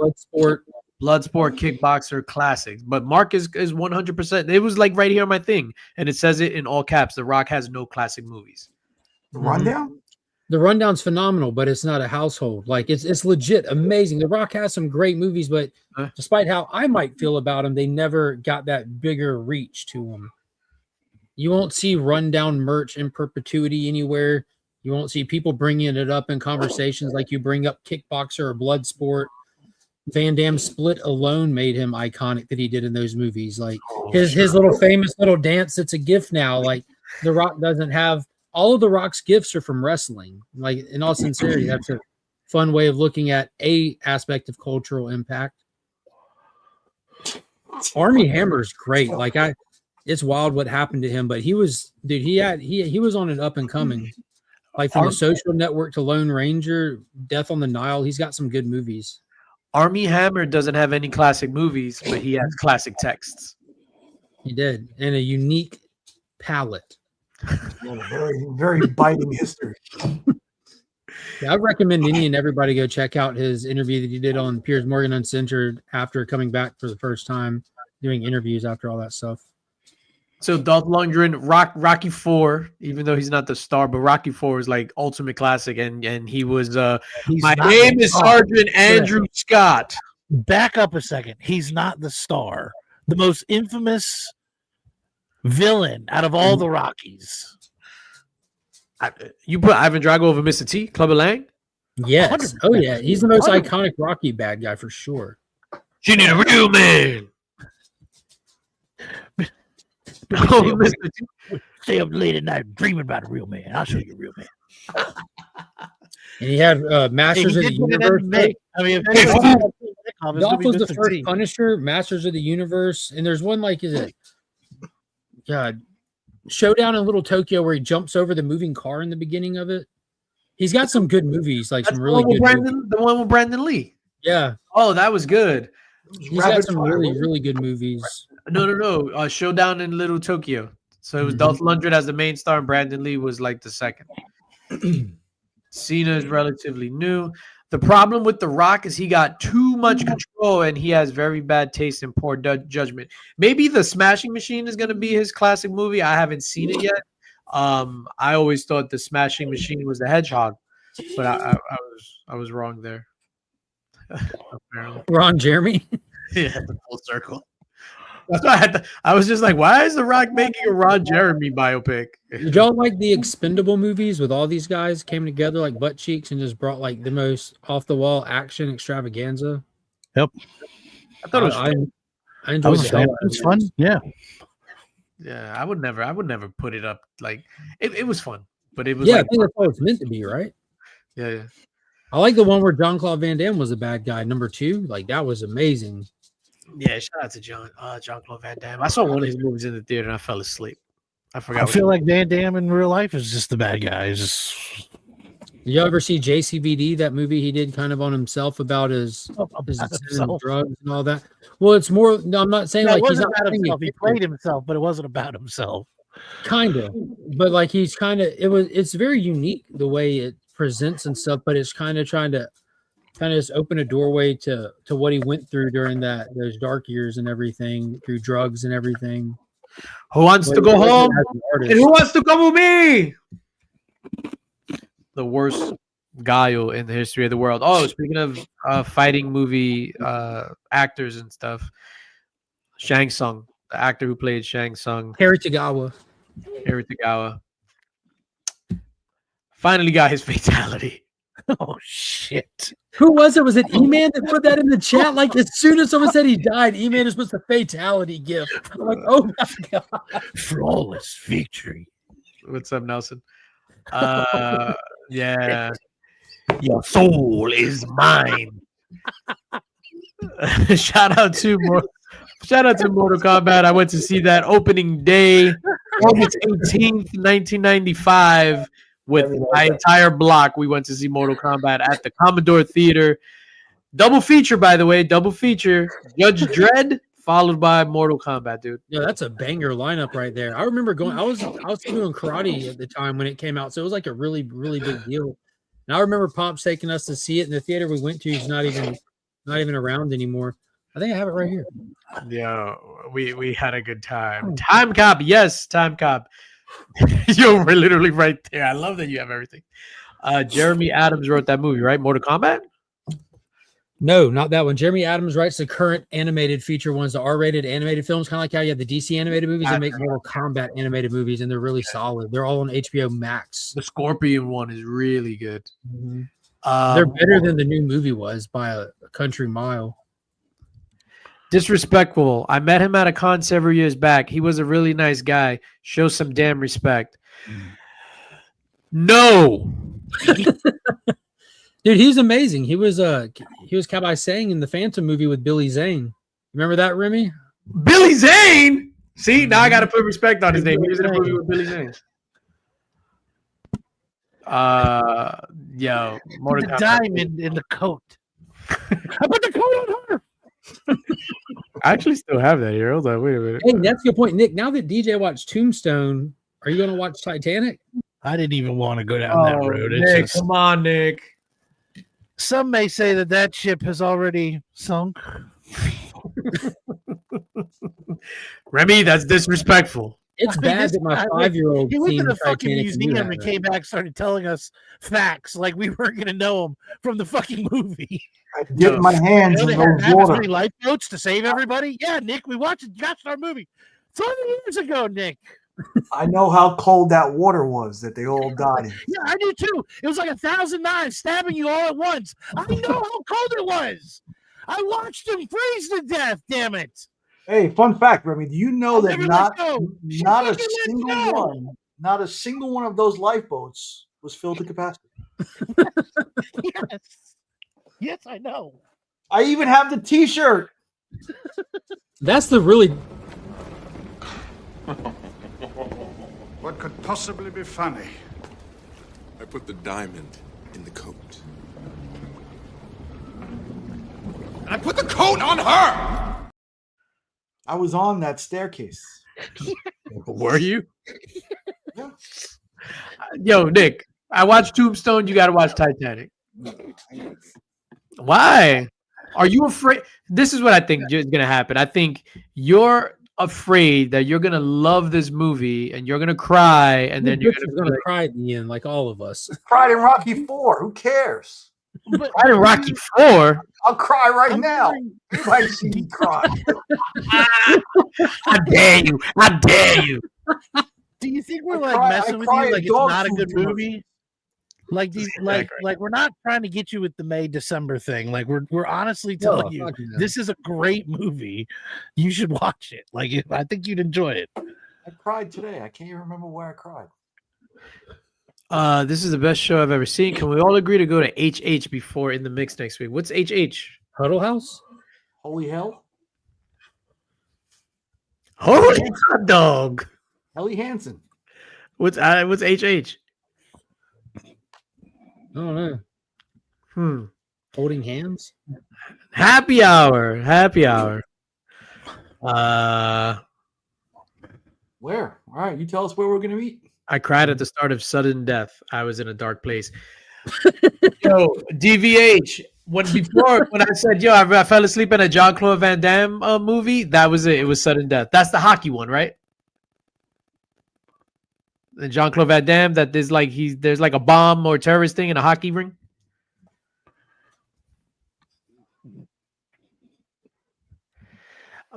Bloodsport, Kickboxer, classics. But Mark is 100%. It was like right here on my thing, and it says it in all caps. The Rock has no classic movies. The Rundown? The Rundown's phenomenal, but it's not a household. Like it's legit amazing. The Rock has some great movies, but despite how I might feel about them, they never got that bigger reach to them. You won't see Rundown merch in perpetuity anywhere. You won't see people bringing it up in conversations like you bring up Kickboxer or Bloodsport. Van Damme Split alone made him iconic that he did in those movies. Like his little famous little dance, it's a gift now. Like The Rock doesn't have all of The Rock's gifts are from wrestling. Like in all sincerity, that's a fun way of looking at a aspect of cultural impact. Army Hammer's great. Like it's wild what happened to him, but he was on an up and coming. Like from The Social Network to Lone Ranger, Death on the Nile, he's got some good movies. Army Hammer doesn't have any classic movies, but he has classic texts. He did, and a unique palette. Yeah, very, very biting history. Yeah, I recommend any and everybody go check out his interview that he did on Piers Morgan Uncensored after coming back for the first time, doing interviews after all that stuff. So Dolph Lundgren, Rocky IV, even though he's not the star, but Rocky IV is like ultimate classic, and he was my name is Sergeant Andrew Scott. Back up a second. He's not the star. The most infamous villain out of all the Rockies. You put Ivan Drago over Mr. T, Clubber Lang? Yes. 100%. Oh yeah, he's the most iconic Rocky bad guy for sure. You need a real man. Oh, stay up late at night dreaming about a real man. I'll show you a real man. And he had Masters of the Universe. I mean, Dolph was the first Punisher, Masters of the Universe, and there's one like God, Showdown in Little Tokyo where he jumps over the moving car in the beginning of it. He's got some good movies, like some really good. The one with Brandon Lee. Yeah. Oh, that was good. He's got some really, really good movies. No. Showdown in Little Tokyo. So it was Dolph Lundgren as the main star, and Brandon Lee was like the second. Cena is relatively new. The problem with The Rock is he got too much control, and he has very bad taste and poor judgment. Maybe The Smashing Machine is going to be his classic movie. I haven't seen it yet. I always thought The Smashing Machine was the Hedgehog, but I was wrong there. Apparently. Ron Jeremy. Yeah, the full circle. That's why I was just like, why is The Rock making a Ron Jeremy biopic? Did y'all like the Expendable movies with all these guys came together like butt cheeks and just brought like the most off the wall action extravaganza? Yep. I thought it was I enjoyed the hell out of it. It's fun. Yeah. Yeah, I would never put it up like it was fun, but it was I like, think that's what it's meant to be, right? Yeah. I like the one where Jean-Claude Van Damme was a bad guy, number 2. Like that was amazing. Yeah, shout out to Jean-Claude Van Damme. I saw one of his movies in the theater and I fell asleep. I forgot. I what feel you- like Van Damme in real life is just the bad guy. He's just Did you ever see JCVD, that movie he did kind of on himself about his about sin and himself. drugs and all that? Well, it's more. No, I'm not saying Yeah, it like he's wasn't not about playing a himself. He character. played himself, but it wasn't about himself. Kind of, but like he's kind of. It's very unique the way it presents and stuff, but it's kind of trying to just open a doorway to what he went through during those dark years and everything, through drugs and everything. Who wants to go home? And who wants to come with me? The worst guile in the history of the world. Oh, speaking of fighting movie actors and stuff, Shang Tsung, the actor who played Shang Tsung, Harry Tagawa. finally got his fatality. Oh shit! Who was it? Was it E-Man that put that in the chat? Like as soon as someone said he died, E-Man is supposed to fatality gift. I'm like, oh my god, Flawless victory. What's up, Nelson? Yeah. Your soul is mine. Shout out to Mortal Kombat. I went to see that opening day, August 18th, 1995, with my entire block. We went to see Mortal Kombat at the Commodore Theater. Double feature, by the way. Double feature. Judge Dredd, followed by Mortal Kombat, dude. yeah, that's a banger lineup right there. I remember going. I was doing karate at the time when it came out, so it was like a really big deal. And I remember Pops taking us to see it in the theater we went to. He's not even around anymore. I think I have it right here. Yeah, we had a good time. Time Cop, yes, Time Cop. Yo, we're literally right there. I love that you have everything. Jeremy Adams wrote that movie, right? Mortal Kombat? No, not that one. Jeremy Adams writes the current animated feature ones, the R-rated animated films, kind of like how you have the DC animated movies. They make Mortal Kombat animated movies, and they're really solid. They're all on HBO Max. The Scorpion one is really good. They're better than the new movie was by a country mile. Disrespectful. I met him at a con several years back. He was a really nice guy. Show some damn respect. No. Dude, he's amazing. He was Cowboy Sang in the Phantom movie with Billy Zane. Remember that, Remy? Billy Zane. See, now I got to put respect on his name. He was in a movie with Billy Zane. Yo, Put the diamond in the coat. I put the coat on her. I actually still have that here. Hold on, wait a minute. Hey, that's a good point, Nick. Now that DJ watched Tombstone, are you going to watch Titanic? I didn't even want to go down that road. It's Nick, just- come on, Nick. some may say that ship has already sunk. Remy, that's disrespectful. It's I mean, bad that my 5-year-old He went to seen the fucking Titanic and knew museum that, and right? came back, started telling us facts like we weren't going to know them from the fucking movie. I dipped my hands You know, in they had those that water. many lifeboats to save everybody. Yeah, Nick, we watched our movie 20 years ago, Nick. I know how cold that water was that they all died in. Yeah, I do too. It was like 1,000 knives stabbing you all at once. I know how cold it was. I watched them freeze to death. Damn it! Hey, fun fact, Remy, do you know I'll that never not let go. She not a fucking let single go. one, not a single one of those lifeboats was filled to capacity? Yes, yes, I know. I even have the T-shirt. That's the really What could possibly be funny? I put the diamond in the coat. And I put the coat on her! I was on that staircase. Were you? Yo, Nick, I watched Tombstone. You got to watch Titanic. Why? Are you afraid? This is what I think is going to happen. I think you're afraid that you're going to love this movie and you're going to cry and then you're going to cry at the end, like all of us. Cried in Rocky 4. Who cares? I did Rocky 4. I'll cry right now. You might see me cry. I dare you. I dare you. Do you think we're I like cry- messing I with cry you? at Like it's dog not a food good too much. movie. Like these, Right. like we're not trying to get you with the May December thing. Like we're honestly telling you, this is a great movie. You should watch it. Like I think you'd enjoy it. I cried today. I can't even remember where I cried. This is the best show I've ever seen. Can we all agree to go to HH before In the Mix next week? What's HH? Huddle House? Holy hell. Holy hot dog. Ellie Hansen. What's HH? I don't know. Holding hands. Happy hour. Where? All right, you tell us where we're gonna meet. I cried at the start of sudden death. I was in a dark place. Yo, DVH. When I said, yo, I fell asleep in a Jean-Claude Van Damme movie, that was it. It was sudden death. That's the hockey one, right? The Jean-Claude Van Damme, that there's like a bomb or terrorist thing in a hockey ring.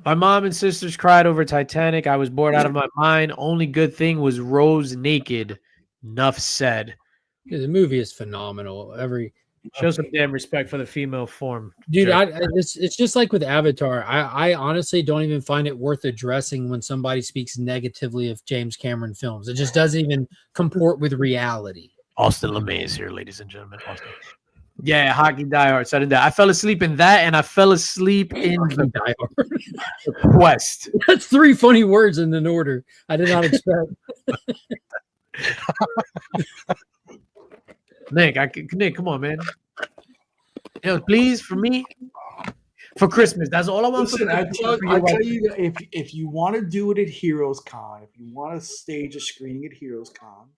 My mom and sisters cried over Titanic. I was bored out of my mind. Only good thing was Rose naked. Nuff said. Yeah, the movie is phenomenal. Show some damn respect for the female form, dude. sure. It's just like with Avatar. I honestly don't even find it worth addressing when somebody speaks negatively of James Cameron films. It just doesn't even comport with reality. Austin LeMay is here, ladies and gentlemen. Austin. Yeah, hockey diehard, sudden death. I fell asleep in that, and I fell asleep in Die Hard. the Quest. That's 3 funny words in an order. I did not expect. Nick, come on, man. Yo, please, for me, for Christmas. That's all I want. Listen, I tell you, if you want to do it at Heroes Con, if you want to stage a screening at Heroes Con,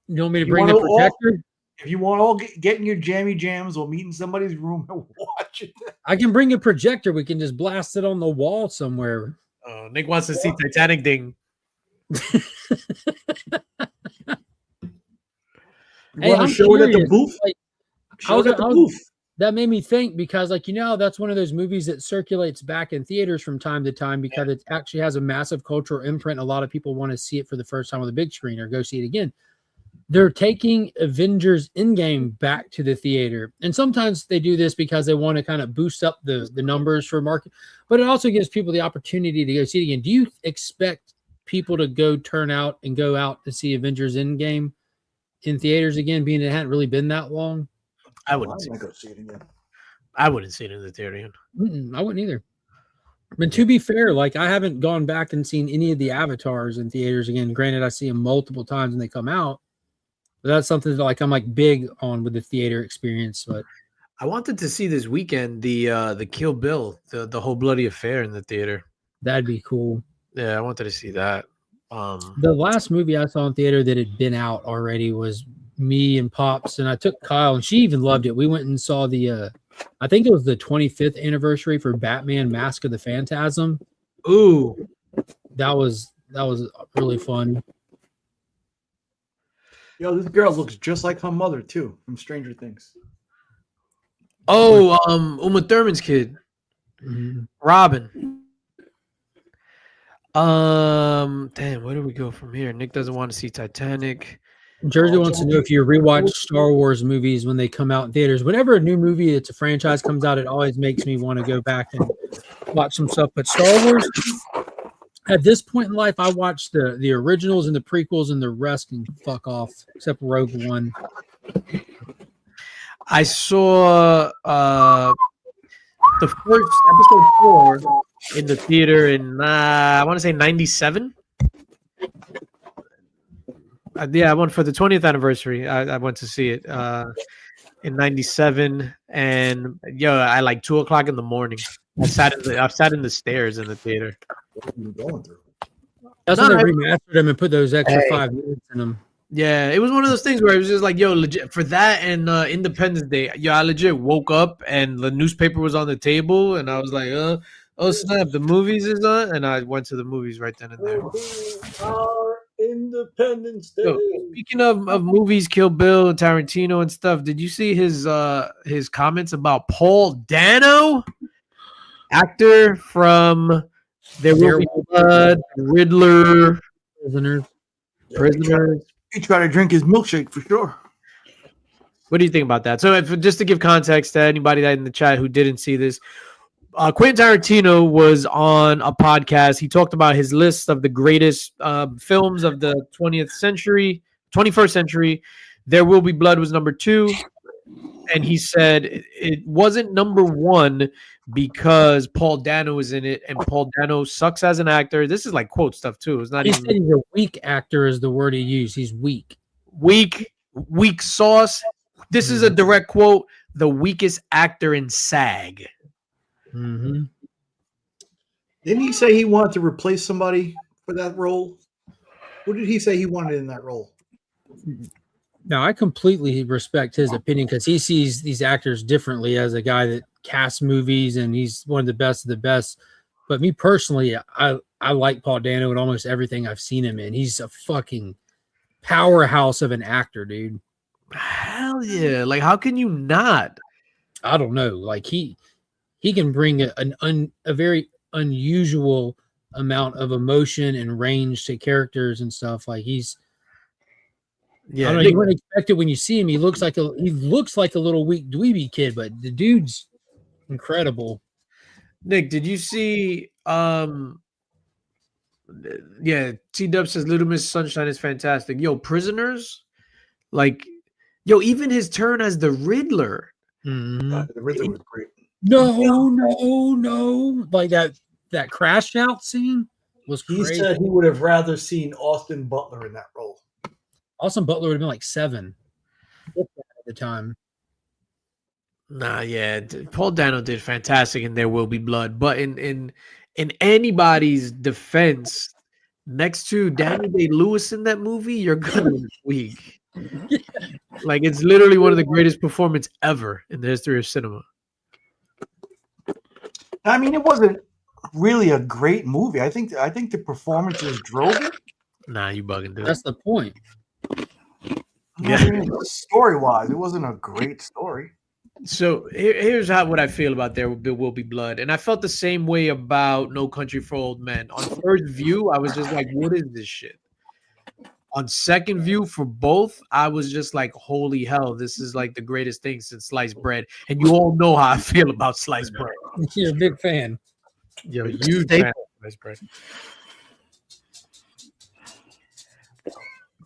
You want me to bring the projector? If you want to all get in your jammy jams, we'll meet in somebody's room and watch it. I can bring a projector. We can just blast it on the wall somewhere. Nick wants to see Titanic ding. You want to show it at the booth? Like, show it at the booth. That made me think because, like, that's one of those movies that circulates back in theaters from time to time because it actually has a massive cultural imprint. A lot of people want to see it for the first time on the big screen or go see it again. They're taking Avengers Endgame back to the theater. And sometimes they do this because they want to kind of boost up the numbers for market, but it also gives people the opportunity to go see it again. Do you expect people to turn out and go out to see Avengers Endgame in theaters again, being it hadn't really been that long? I wouldn't go see it again. I wouldn't see it in the theater again. I wouldn't either. But to be fair, like, I haven't gone back and seen any of the Avatars in theaters again. Granted, I see them multiple times when they come out. But that's something that I'm big on with the theater experience. But I wanted to see this weekend the Kill Bill, the whole bloody affair in the theater. That'd be cool. Yeah, I wanted to see that. The last movie I saw in theater that had been out already was me and Pops, and I took Kyle, and she even loved it. We went and saw the I think it was the 25th anniversary for Batman Mask of the Phantasm. Ooh, that was really fun. Yo, this girl looks just like her mother too from Stranger Things. Oh, Uma Thurman's kid, Robin. Damn, where do we go from here? Nick doesn't want to see Titanic. Jersey wants to know if you rewatch Star Wars movies when they come out in theaters. Whenever a new movie that's a franchise comes out, it always makes me want to go back and watch some stuff. But Star Wars, at this point in life, I watch the originals and the prequels, and the rest can fuck off, except Rogue One. I saw the first episode 4 in the theater in I want to say 97. Yeah, I went for the 20th anniversary. I went to see it in 97, and I like 2:00 in the morning. I sat in the stairs in the theater. What are you going through? That's when they remastered them and put those extra 5 minutes in them. Yeah, it was one of those things where it was just like, legit for that and Independence Day. I legit woke up and the newspaper was on the table, and I was like, oh snap, the movies is on, and I went to the movies right then and there. Our Independence Day. Speaking of movies, Kill Bill, Tarantino, and stuff, did you see his comments about Paul Dano, actor from There Will Be Blood, Riddler, Prisoners? He tried to drink his milkshake for sure. What do you think about that? So, just to give context to anybody that in the chat who didn't see this, Quentin Tarantino was on a podcast. He talked about his list of the greatest films of the 21st century. There Will Be Blood was number 2. And he said it wasn't number 1 because Paul Dano is in it, and Paul Dano sucks as an actor. This is like quote stuff too. It's not He even said he's a weak actor is the word he used. He's weak. weak sauce. This is a direct quote. The weakest actor in SAG. Mm-hmm. Didn't he say he wanted to replace somebody for that role? What did he say he wanted in that role? Now, I completely respect his opinion because he sees these actors differently as a guy that casts movies and he's one of the best of the best. But me personally, I like Paul Dano in almost everything I've seen him in. He's a fucking powerhouse of an actor, dude. Hell yeah. Like, how can you not? I don't know. Like he can bring a very unusual amount of emotion and range to characters and stuff. Like he's I don't know, you wouldn't expect it when you see him. He looks like a little weak dweeby kid, but the dude's incredible. Nick, did you see T-Dub says Little Miss Sunshine is fantastic. Yo, Prisoners, like, yo, even his turn as the Riddler. The Riddler was great. No. Like that crash out scene was He crazy. said he would have rather seen Austin Butler in that role. Austin Butler would have been like 7 at the time. Nah, yeah, Paul Dano did fantastic in There Will Be Blood, but in anybody's defense, next to Daniel Day-Lewis in that movie, you're gonna be weak. Like, it's literally one of the greatest performances ever in the history of cinema. I mean, it wasn't really a great movie. I think the performances drove it. Nah, you bugging, dude. That's the point. Yeah. I mean, story-wise, it wasn't a great story. So here's what I feel about There Will Be Blood, and I felt the same way about No Country for Old Men. On first view, I was just like, "What is this shit?" On second view, for both, I was just like, "Holy hell, this is like the greatest thing since sliced bread." And you all know how I feel about sliced bread. You're a big fan. You're a huge fan of sliced bread.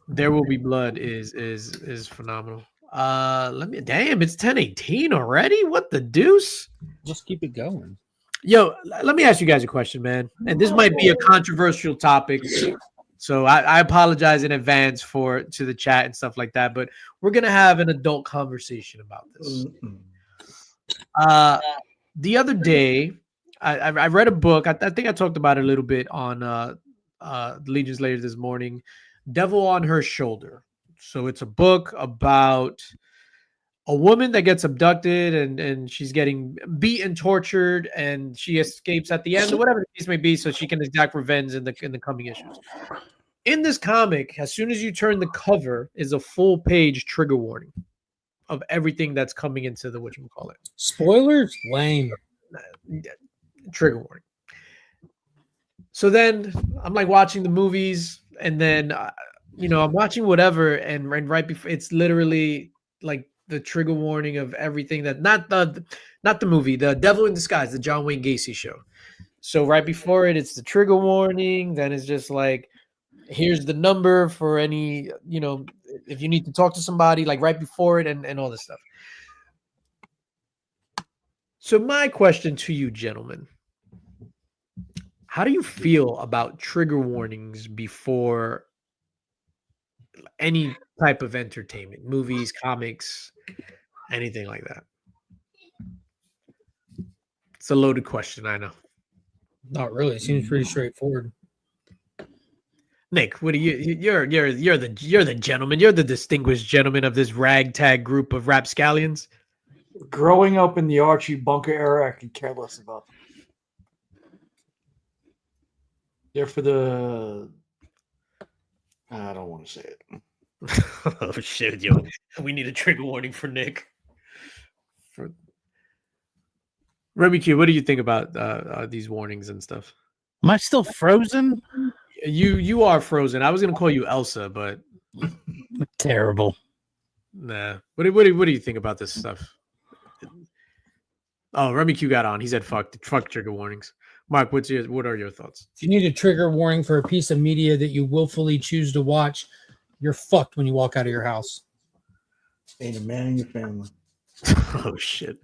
There Will Be Blood is phenomenal. Damn, it's 10:18 already. What the deuce? Just keep it going. Yo, let me ask you guys a question, man. And this might be a controversial topic, so I apologize in advance to the chat and stuff like that. But we're gonna have an adult conversation about this. The other day, I read a book. I think I talked about it a little bit on Legion Slayer this morning. Devil on Her Shoulder. So it's a book about a woman that gets abducted and she's getting beaten, tortured, and she escapes at the end, or whatever the case may be, so she can exact revenge in the coming issues. In this comic, as soon as you turn the cover, is a full page trigger warning of everything that's coming into the whatchamacallit. Spoilers? Lame. Trigger warning. So then I'm like watching the movies, and then I'm watching whatever, and right before, it's literally like the trigger warning of everything that not the movie, The Devil in Disguise, the John Wayne Gacy show. So right before it's the trigger warning. Then it's just like, here's the number for any, if you need to talk to somebody, like right before it, and all this stuff. So my question to you, gentlemen, how do you feel about trigger warnings before any type of entertainment, movies, comics, anything like that? It's a loaded question, I know. Not really. It seems pretty straightforward. Nick, what do you're the gentleman, you're the distinguished gentleman of this ragtag group of rapscallions. Growing up in the Archie Bunker era, I could care less about them. They're for the... I don't want to say it. Oh shit, yo. We need a trigger warning for Nick. Remy Q, what do you think about these warnings and stuff? Am I still frozen? You are frozen. I was gonna call you Elsa, but Terrible. nah. What do you think about this stuff? Oh, Remy Q got on. He said fuck trigger warnings. Mark, what are your thoughts? If you need a trigger warning for a piece of media that you willfully choose to watch, you're fucked when you walk out of your house. Ain't a man in your family. Oh shit.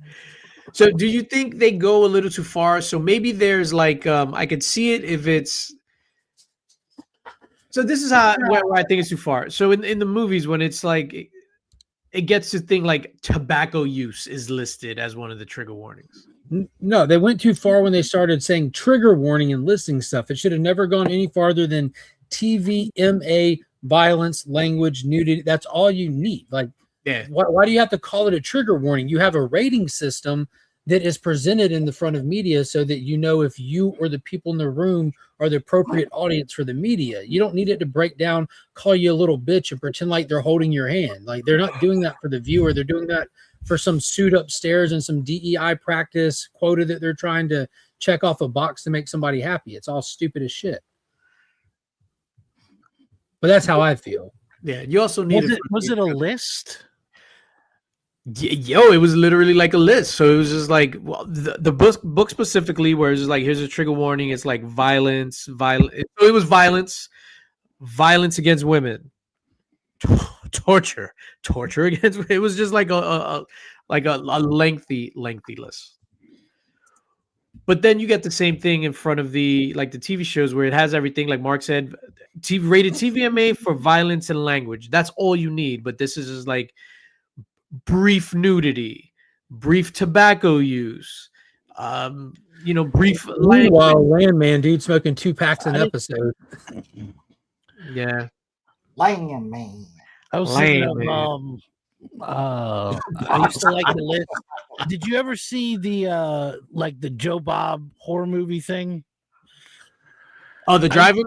So do you think they go a little too far? So maybe there's like I could see it if it's. So this is where I think it's too far. So in the movies when it's like it gets to thing like tobacco use is listed as one of the trigger warnings. No, they went too far when they started saying trigger warning and listing stuff. It should have never gone any farther than TVMA, violence, language, nudity. That's all you need. Like, Yeah. why do you have to call it a trigger warning? You have a rating system that is presented in the front of media so that you know if you or the people in the room are the appropriate audience for the media. You don't need it to break down, call you a little bitch, and pretend like they're holding your hand. Like, they're not doing that for the viewer. They're doing that for some suit upstairs and some DEI practice quota that they're trying to check off a box to make somebody happy. It's all stupid as shit. But that's how I feel. Yeah, you also need Was it a list? Yo, it was literally like a list. So it was just like, well, the book specifically, where it's just like, here's a trigger warning. It's like violence. So it was violence against women, torture against. It was just like a lengthy list. But then you get the same thing in front of the TV shows where it has everything, like Mark said, rated TVMA for violence and language. That's all you need. But this is just like brief nudity, brief tobacco use, brief language. Meanwhile, Landman dude smoking 2 packs an episode. Yeah, Landman. I was thinking of, I used to like the list. Did you ever see the Joe Bob horror movie thing? Oh, the driver?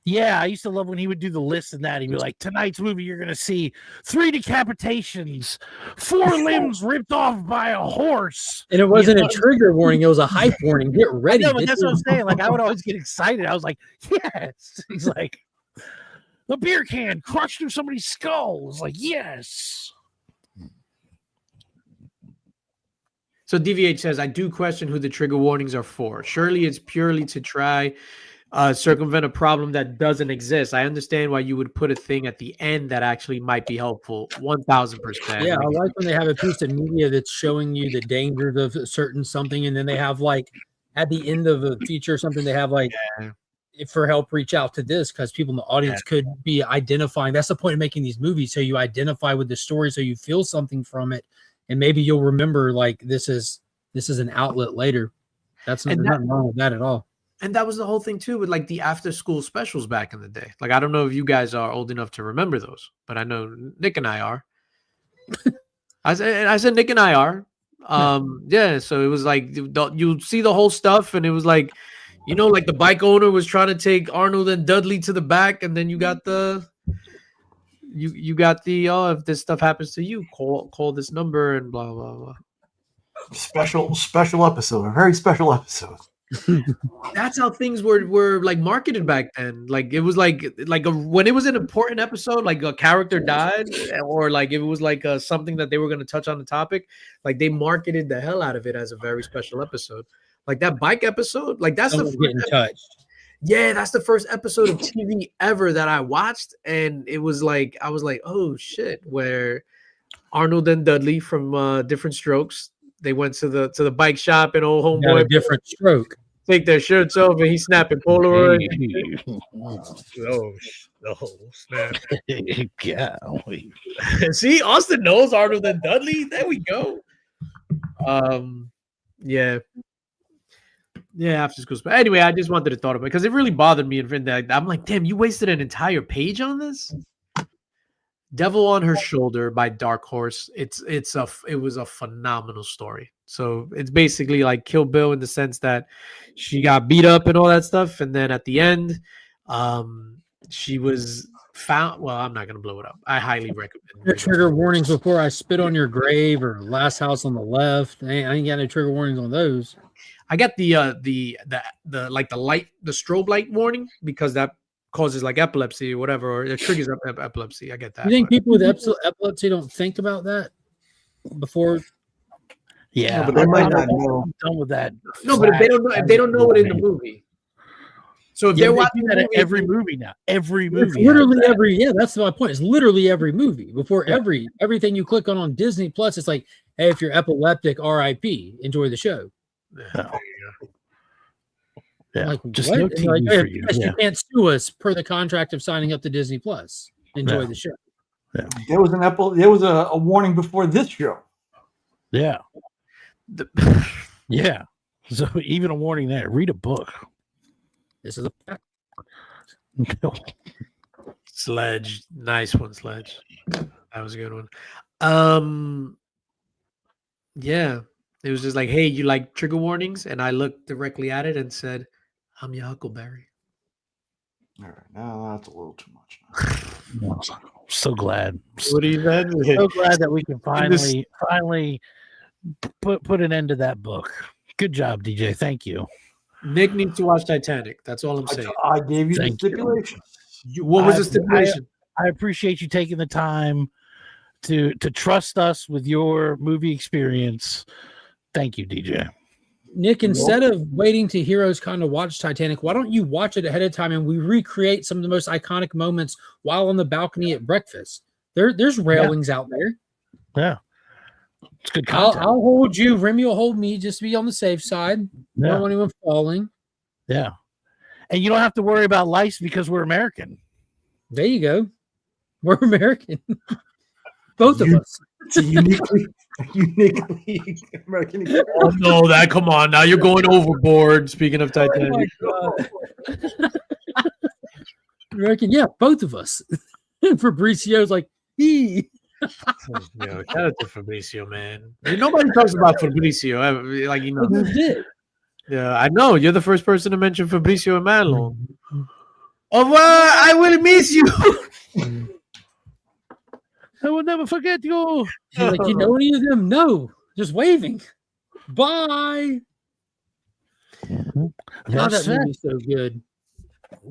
Yeah, I used to love when he would do the list and that. He'd be like, tonight's movie, you're going to see 3 decapitations, 4 limbs ripped off by a horse. And it wasn't a trigger warning. It was a hype warning. Get ready. No, but that's what I'm saying. Like, I would always get excited. I was like, yes. He's like, the beer can crushed through somebody's skull. I was like, yes. So DVH says, I do question who the trigger warnings are for. Surely it's purely to try circumvent a problem that doesn't exist. I understand why you would put a thing at the end that actually might be helpful. 1000%. Yeah, I like when they have a piece of media that's showing you the dangers of a certain something, and then they have like at the end of a feature or something, they have like if for help, reach out to this, because people in the audience could be identifying. That's the point of making these movies, so you identify with the story, so you feel something from it, and maybe you'll remember like this is an outlet later. That's nothing wrong with that at all. And that was the whole thing too with like the after school specials back in the day. Like, I don't know if you guys are old enough to remember those, but I know Nick and I are. I said Nick and I are. Yeah, so it was like you see the whole stuff, and it was like, like the bike owner was trying to take Arnold and Dudley to the back, and then you got the if this stuff happens to you, call this number and blah blah blah. Special episode, a very special episode. That's how things were like marketed back then. Like, it was like when it was an important episode, like a character died, or like if it was like something that they were going to touch on the topic, like they marketed the hell out of it as a very special episode. Like that bike episode, like that's getting touched. Yeah, that's the first episode of TV ever that I watched, and it was like I was like, oh shit, where Arnold and Dudley from Different Strokes, they went to the bike shop, and old homeboy a different stroke. Take their shirts off, and he's snapping Polaroid. Oh, snap! Golly. See, Austin knows Arnold and Dudley. There we go. Yeah, after school. But anyway, I just wanted to thought about it because it really bothered me. And I'm like, damn, you wasted an entire page on this. Devil on Her Shoulder by Dark Horse. It was a phenomenal story. So it's basically like Kill Bill in the sense that she got beat up and all that stuff, and then at the end, she was found. Well, I'm not gonna blow it up. I highly recommend. Your trigger warnings before I spit on your grave or Last House on the Left. I ain't got any trigger warnings on those. I got the strobe light warning because that causes like epilepsy or whatever, or it triggers epilepsy. I get that. You think people with epilepsy don't think about that before? Yeah, no, but they might not know. I'm done with that. No, but if they don't know it in the movie. So if Yeah, they're they watching do that the at movie, every movie now. Every It's movie. has literally that. every that's my point. It's literally every movie. Before Yeah. everything you click on Disney Plus, it's like, hey, if you're epileptic, RIP, enjoy the show. Yeah. I'm like, Just what? no And they're like, TV "Hey, for you. because Yeah. you can't sue us per the contract of signing up to Disney Plus. Enjoy Yeah. the show. There was a warning before this show. Yeah. Yeah. So even a warning there. Read a book. This is a Sledge, nice one, Sledge. That was a good one. Yeah, it was just like, hey, you like trigger warnings? And I looked directly at it and said, I'm your Huckleberry. All right, now that's a little too much. So glad. What do you said? So glad that we can finally put an end to that book. Good job, DJ. Thank you. Nick needs to watch Titanic. That's all I'm saying. I gave you the Thank you. stipulation. What was the stipulation? I appreciate you taking the time to trust us with your movie experience. Thank you, DJ. Nick, instead of waiting to heroes kind of watch Titanic, why don't you watch it ahead of time and we recreate some of the most iconic moments while on the balcony at breakfast? There's railings out there. Yeah. It's good I'll content. hold you. Remy will hold me just to be on the safe side. Yeah. Don't want anyone falling. Yeah. And you don't have to worry about lice because we're American. There you go. We're American. Both of us. It's a uniquely American experience. Oh no, that come on. Now you're going overboard. Speaking of Titanic. Oh my God. American, yeah, both of us. And Fabricio's like, he. Yo, shout out to Fabricio, man. Nobody talks about Fabricio. Like, you know. Who did? Yeah, I know. You're the first person to mention Fabricio and Manlo. Au revoir. I will miss you. I will never forget you. He's like, you know any of them? No. Just waving. Bye. God, That's that it. movie's so good.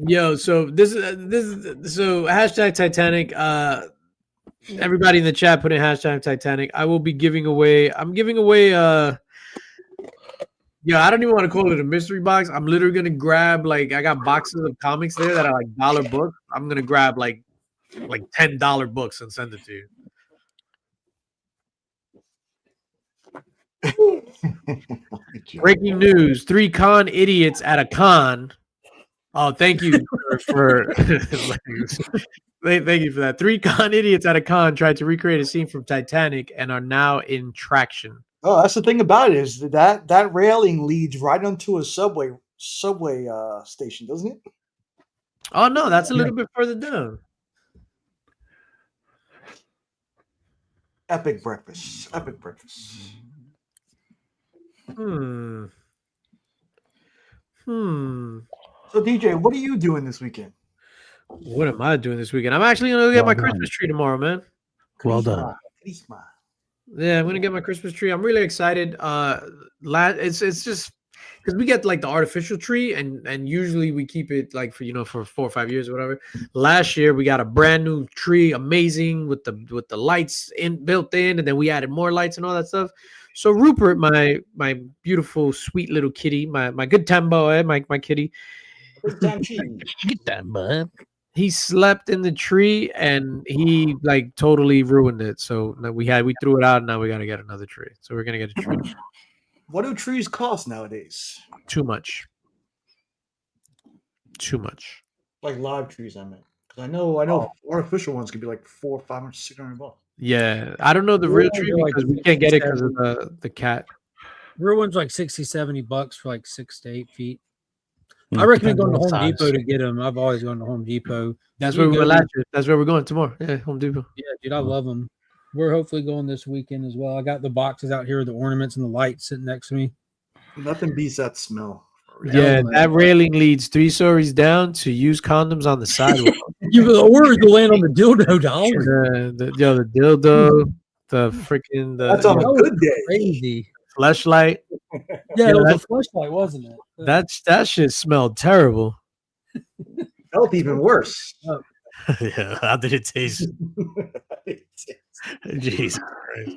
Yo, so this is so hashtag Titanic. Everybody in the chat put in hashtag Titanic. I will be giving away. I'm giving away. Yeah, I don't even want to call it a mystery box. I'm literally gonna grab I got boxes of comics there that are like dollar books. I'm gonna grab like $10 books and send it to you. Breaking news: 3 con idiots at a con. Oh, thank you for thank you for that. 3 con idiots at a con tried to recreate a scene from Titanic and are now in traction. Oh, that's the thing about it is that railing leads right onto a subway station, doesn't it? Oh no, that's a little bit further down. Epic breakfast. Hmm. So DJ, what are you doing this weekend? What am I doing this weekend? I'm actually gonna go get my Christmas tree tomorrow, man. Well done. Christmas. Yeah, I'm gonna get my Christmas tree. I'm really excited. It's just because we get like the artificial tree, and usually we keep it like for 4 or 5 years or whatever. Last year we got a brand new tree, amazing with the lights built in, and then we added more lights and all that stuff. So Rupert, my beautiful sweet little kitty, my good time boy, my kitty, Get that, bud. he slept in the tree and he like totally ruined it. So we threw it out, and now we gotta get another tree. So we're gonna get a tree. What do trees cost nowadays? Too much. Like live trees, I meant. Because I know artificial ones could be like $400, $500, $600. Yeah, I don't know the real tree because we can't get it because of the cat. Real one's like $60, $70 for like 6 to 8 feet. I recommend going to Home Depot to get them. I've always gone to Home Depot. That's where we went last year. That's where we're going tomorrow. Yeah, Home Depot. Yeah, dude, I love them. We're hopefully going this weekend as well. I got the boxes out here with the ornaments and the lights sitting next to me. Nothing beats that smell. Yeah, that railing leads 3 stories down to use condoms on the sidewalk. The orders will land on the dildo doll. The dildo, the freaking That's on a good day. Crazy. fleshlight. Yeah, it was a flashlight, wasn't it? That shit smelled terrible. Felt even worse. Yeah, how did it taste? Jesus Christ.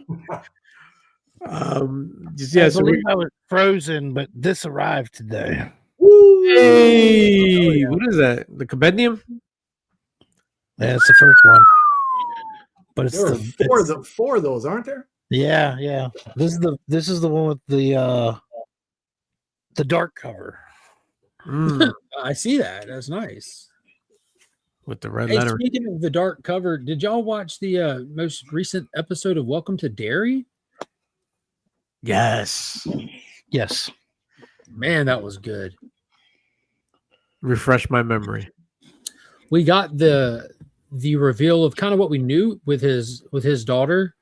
I believe I was frozen, but this arrived today. Hey, Hey, what is that? The Compendium? Yeah, it's the first one. But it's There are four of those, aren't there? yeah. This is the one with the dark cover. I see that. That's nice. With the red Hey, letter. speaking of the dark cover, did y'all watch the most recent episode of Welcome to Derry? Yes. Man, that was good. Refresh my memory. We got the reveal of kind of what we knew with his daughter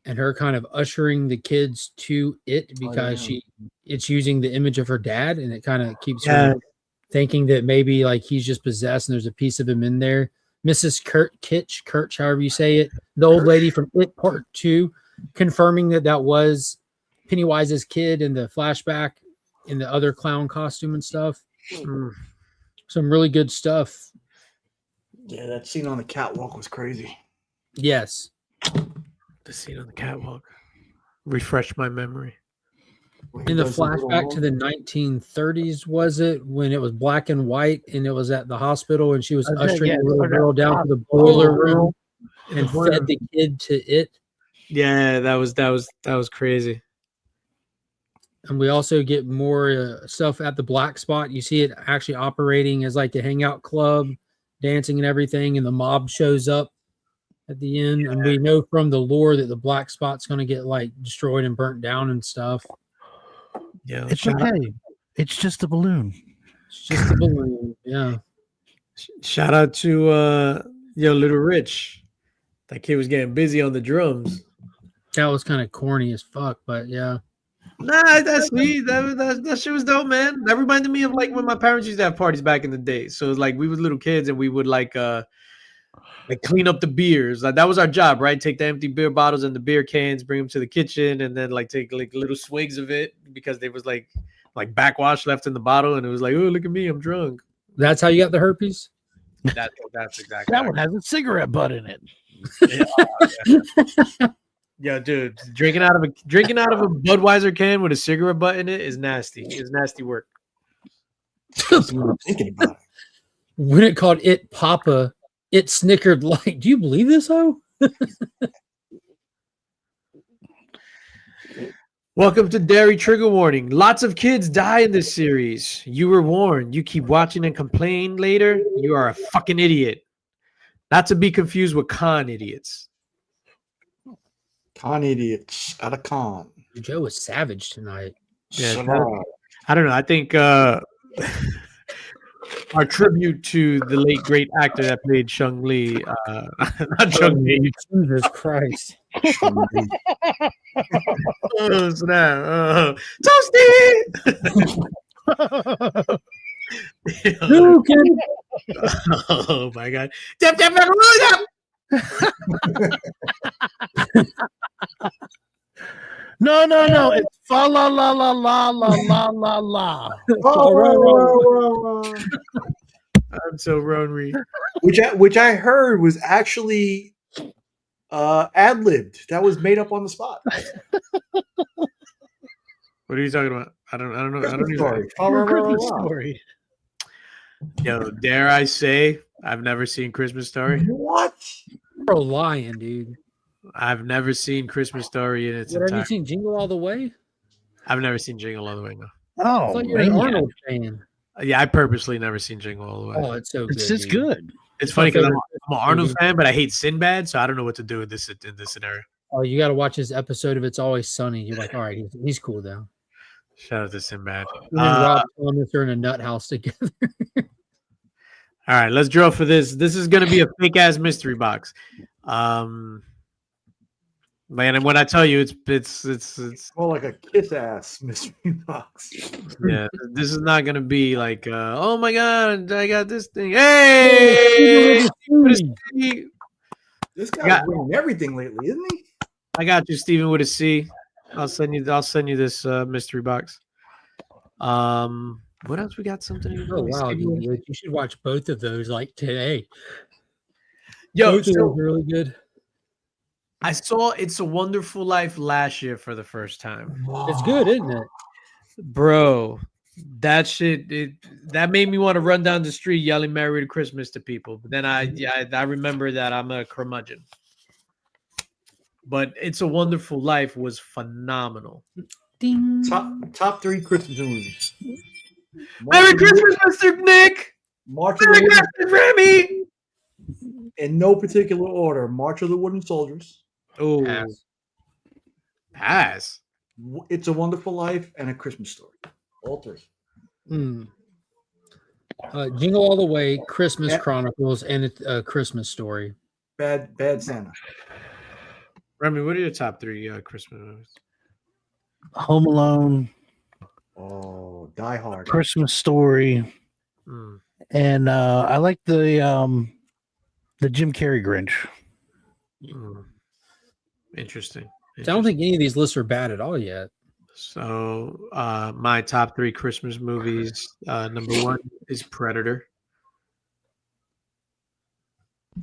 and her kind of ushering the kids to it because it's using the image of her dad, and it kind of keeps her thinking that maybe like he's just possessed and there's a piece of him in there. Mrs. Kirch, however you say it, the old lady from It Part 2, confirming that was Pennywise's kid in the flashback in the other clown costume and stuff. Some really good stuff. Yeah, that scene on the catwalk was crazy. Yes. The scene on the catwalk. Refresh my memory. In the flashback to the 1930s, was it when it was black and white and it was at the hospital and she was ushering the little girl down to the boiler room and fed the kid to it? Yeah, that was crazy. And we also get more stuff at the black spot. You see it actually operating as like a hangout club, dancing and everything, and the mob shows up at the end. And we know from the lore that the black spot's going to get like destroyed and burnt down and stuff. Yeah, It's okay. It's just a balloon. It's just a balloon. Yeah. Shout out to Little Rich. That kid was getting busy on the drums. That was kind of corny as fuck, but yeah. Nah, that's sweet. That shit was dope, man. That reminded me of like when my parents used to have parties back in the day. So it's like we were little kids and we would like clean up the beers. Like that was our job, right? Take the empty beer bottles and the beer cans, bring them to the kitchen, and then like take like little swigs of it because there was like backwash left in the bottle, and it was like, oh, look at me, I'm drunk. That's how you got the herpes? That's exactly that one has a cigarette butt in it. Yeah. Yo, dude, drinking out of a Budweiser can with a cigarette butt in it is nasty. It's nasty work. I'm thinking about it. When it called it Papa, it snickered like, do you believe this, ho? Welcome to Dairy Trigger Warning. Lots of kids die in this series. You were warned. You keep watching and complain later, you are a fucking idiot. Not to be confused with con idiots. Con idiots out of con. Joe was savage tonight. Yeah, I don't know. I think our tribute to the late great actor that played Chung Li, not Chung Li. Jesus Christ. Oh, snap. Toasty! Oh my god. No. It's fa la la la la la la la la. I'm so Ron Reed. Which I heard was actually ad-libbed. That was made up on the spot. What are you talking about? I don't know. I don't Story. Story. Yo, dare I say I've never seen Christmas Story? What? Bro, lying, dude. I've never seen Christmas Story in its Have you entirety. seen Jingle All the Way? I've never seen Jingle All the Way, no. I Oh, thought you were an Arnold fan. Yeah, I purposely never seen Jingle All the Way. Oh, it's so good. it's just dude. good. It's funny because I'm favorite an Arnold movie. fan, but I hate Sinbad, so I don't know what to do in this scenario. Oh, you got to watch this episode of It's Always Sunny. You're like, all right, he's cool now. Shout out to Sinbad. And then Rob Thomas are in a nut house together. All right, let's draw for this. This is going to be a fake ass mystery box. Man, and when I tell you, it's More like a kiss ass mystery box. yeah. This is not going to be like, oh my god, I got this thing. Hey, This guy's winning everything lately, isn't he? I got you, Steven, with a C. I'll send you this mystery box. What else we got? Something. Oh wow, dude, you should watch both of those like today. Yo, both of so those are really good. I saw It's a Wonderful Life last year for the first time. It's good, isn't it? Bro, that shit, that made me want to run down the street yelling "Merry Christmas" to people. But then I remember that I'm a curmudgeon. But It's a Wonderful Life was phenomenal. Ding. Top 3 Christmas movies. Merry Christmas, Mr. Nick. March of Merry the Wooden, Christmas, Remy. in no particular order. March of the Wooden Soldiers, Oh, Pass. pass. It's a Wonderful Life, and A Christmas Story. All 3. Jingle All the Way, Christmas Yeah. Chronicles, and A Christmas Story. Bad Santa. Remy, what are your top 3 Christmas movies? Home Alone, Oh, Die Hard. Christmas Story, Mm. and I like the Jim Carrey Grinch. Mm. Interesting. I don't think any of these lists are bad at all yet. So. My top 3 Christmas movies. Number 1 is Predator.